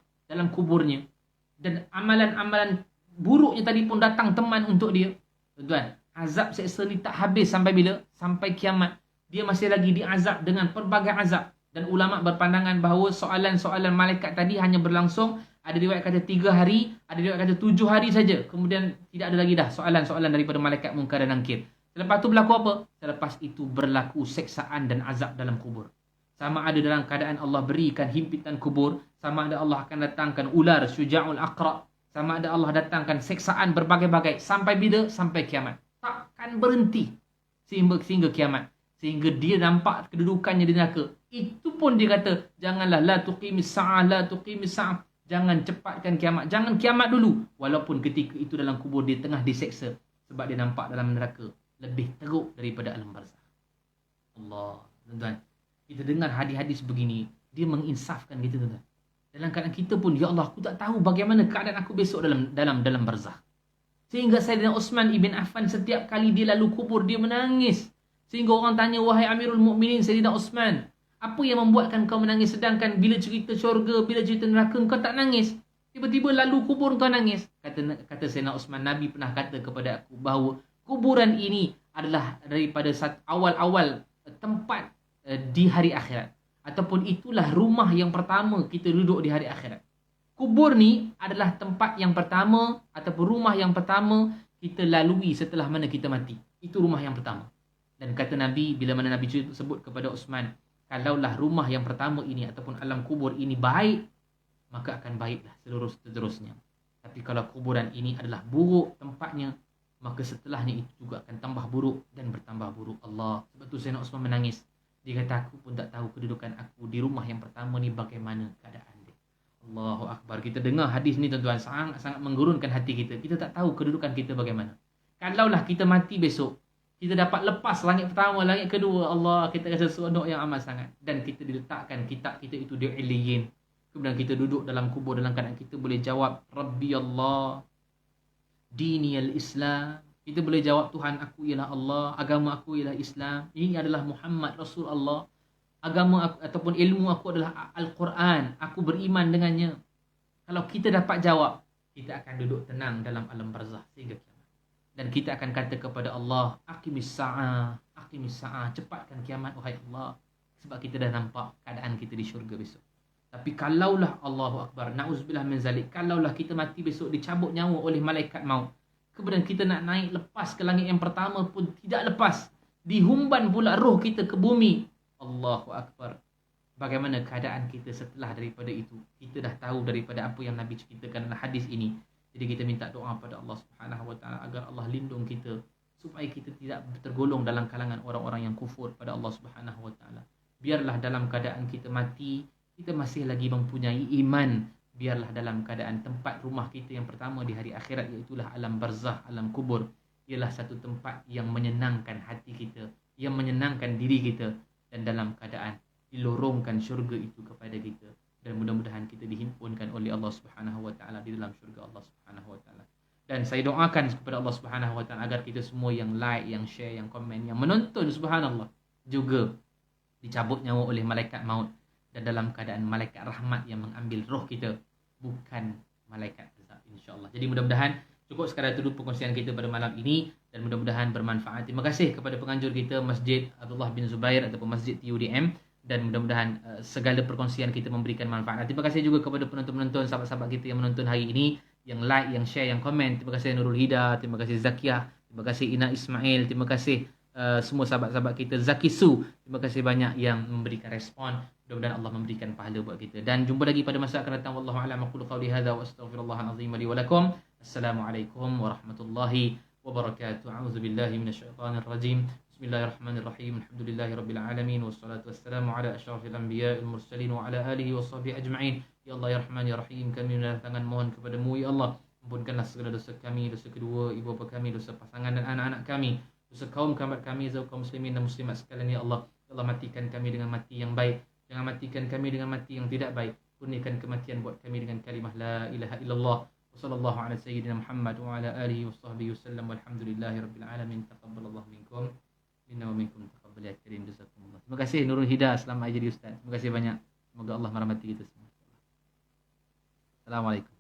S1: kuburnya. Dan amalan-amalan buruknya tadi pun datang teman untuk dia. Tuan-tuan, azab seksa ni tak habis sampai bila? Sampai kiamat. Dia masih lagi diazab dengan pelbagai azab. Dan ulama' berpandangan bahawa soalan-soalan malaikat tadi hanya berlangsung, ada riwayat kata 3 hari, ada riwayat kata 7 hari saja. Kemudian tidak ada lagi dah soalan-soalan daripada malaikat Munkar dan Nakir. Selepas itu berlaku apa? Selepas itu berlaku seksaan dan azab dalam kubur. Sama ada dalam keadaan Allah berikan himpitan kubur, sama ada Allah akan datangkan ular syuja'ul aqra, sama ada Allah datangkan seksaan berbagai-bagai. Sampai bila? Sampai kiamat. Takkan berhenti sehingga kiamat. Sehingga dia nampak kedudukannya di neraka. Itu pun dia kata, janganlah la tuqimis sa'ah, la tuqimis sa'ah. Jangan cepatkan kiamat. Jangan kiamat dulu. Walaupun ketika itu dalam kubur dia tengah diseksa. Sebab dia nampak dalam neraka lebih teruk daripada alam barzakh. Allah, tuan-tuan. Kita dengar hadis-hadis begini, dia menginsafkan kita, tuan-tuan. Dalam keadaan kita pun, ya Allah, aku tak tahu bagaimana keadaan aku besok dalam barzakh. Sehingga Sayyidina Uthman ibn Affan setiap kali dia lalu kubur, dia menangis. Sehingga orang tanya, wahai Amirul Mukminin Sayyidina Uthman, apa yang membuatkan kau menangis, sedangkan bila cerita syurga, bila cerita neraka kau tak nangis? Tiba-tiba lalu kubur kau nangis. Kata Sayyidina Uthman, Nabi pernah kata kepada aku bahawa kuburan ini adalah daripada awal-awal tempat di hari akhirat. Ataupun itulah rumah yang pertama kita duduk di hari akhirat. Kubur ni adalah tempat yang pertama ataupun rumah yang pertama kita lalui setelah mana kita mati. Itu rumah yang pertama. Dan kata Nabi, bila mana Nabi sebut kepada Uthman, kalaulah rumah yang pertama ini ataupun alam kubur ini baik, maka akan baiklah seterusnya. Tapi kalau kuburan ini adalah buruk tempatnya, maka setelahnya itu juga akan tambah buruk dan bertambah buruk. Allah. Sebab tu Sayyidina Uthman menangis. Dia kata, aku pun tak tahu kedudukan aku di rumah yang pertama ni bagaimana keadaan dia. Allahu Akbar. Kita dengar hadis ni, tuan-tuan, sangat-sangat menggurunkan hati kita. Kita tak tahu kedudukan kita bagaimana. Kalaulah kita mati besok, Kita dapat lepas langit pertama, langit kedua. Allah, kita rasa seronok yang amat sangat. Dan kita diletakkan kitab kita itu di Illiyin. Kemudian kita duduk dalam kubur dalam keadaan kita boleh jawab Rabbi Allah, Dini al-Islam. Kita boleh jawab Tuhan aku ialah Allah, agama aku ialah Islam. Ini adalah Muhammad Rasul Allah. Agama aku, ataupun ilmu aku adalah Al-Quran. Aku beriman dengannya. Kalau kita dapat jawab, kita akan duduk tenang dalam alam barzakh sehingga kiamat. Dan kita akan kata kepada Allah, Aqimis sa'ah, Aqimis sa'ah, cepatkan kiamat wahai Allah. Sebab kita dah nampak keadaan kita di syurga besok. Tapi kalaulah, Allahu Akbar, na'udzubillah min zalik, kalaulah kita mati besok dicabut nyawa oleh malaikat maut, kemudian kita nak naik lepas ke langit yang pertama pun tidak lepas, dihumban pula roh kita ke bumi. Allahu Akbar. Bagaimana keadaan kita setelah daripada itu? Kita dah tahu daripada apa yang Nabi ceritakan dalam hadis ini. Jadi kita minta doa pada Allah Subhanahu Wa Taala agar Allah lindung kita supaya kita tidak tergolong dalam kalangan orang-orang yang kufur pada Allah Subhanahu Wa Taala. Biarlah dalam keadaan kita mati, kita masih lagi mempunyai iman. Biarlah dalam keadaan tempat rumah kita yang pertama di hari akhirat, iaitulah alam barzakh, alam kubur, ialah satu tempat yang menyenangkan hati kita, yang menyenangkan diri kita, dan dalam keadaan dilorongkan syurga itu kepada kita. Dan mudah-mudahan kita dihimpunkan oleh Allah Subhanahu Wa Taala di dalam syurga Allah Subhanahu Wa Taala. Dan saya doakan kepada Allah Subhanahu Wa Taala agar kita semua yang like, yang share, yang komen, yang menonton, subhanallah, juga dicabut nyawa oleh malaikat maut, dan dalam keadaan malaikat rahmat yang mengambil roh kita, bukan malaikat azab, insya-Allah. Jadi mudah-mudahan cukup sekadar itu perkongsian kita pada malam ini, dan mudah-mudahan bermanfaat. Terima kasih kepada penganjur kita Masjid Abdullah bin Zubair ataupun Masjid TUDM, dan mudah-mudahan segala perkongsian kita memberikan manfaat. Terima kasih juga kepada penonton-penonton, sahabat-sahabat kita yang menonton hari ini, yang like, yang share, yang komen. Terima kasih Nurul Hida, terima kasih Zakiah, terima kasih Ina Ismail, terima kasih semua sahabat-sahabat kita, Zaki Su, terima kasih banyak yang memberikan respon. Mudah-mudahan Allah memberikan pahala buat kita. Dan jumpa lagi pada masa akan datang. Wallahu a'lam, aqulu qawli hadza wa astaghfirullahal azim li wa lakum. Assalamualaikum warahmatullahi wabarakatuh. A'udzu billahi minasyaitonir rajim. Bismillahirrahmanirrahim. Alhamdulillahirabbil alamin wassalatu wassalamu ala asyrafil anbiya'il mursalin wa ala alihi washabihi ajma'in. Ya Allah ya Rahman ya Rahim, kami mendatangkan mohon kepadamu ya Allah, ampunkanlah segala dosa kami, dosa kedua ibu bapa kami, dosa pasangan dan anak-anak kami, dosa kaum kerabat kami, kaum muslimin dan muslimat sekalian ya Allah. Ya Allah, matikan kami dengan mati yang baik, jangan matikan kami dengan mati yang tidak baik. Kurniakan kematian buat kami dengan kalimah la ilaha illallah. Wassallallahu ala sayyidina Muhammad wa ala alihi washabbihi wasallam. Walhamdulillahirabbil alamin. Taqabbalallahu minkum minna wa minkum taqabbal ya karim. Jazakumullah. Terima kasih Nurul Hida, selamat jadi ustaz. Terima kasih banyak. Semoga Allah merahmati kita semua. Assalamualaikum.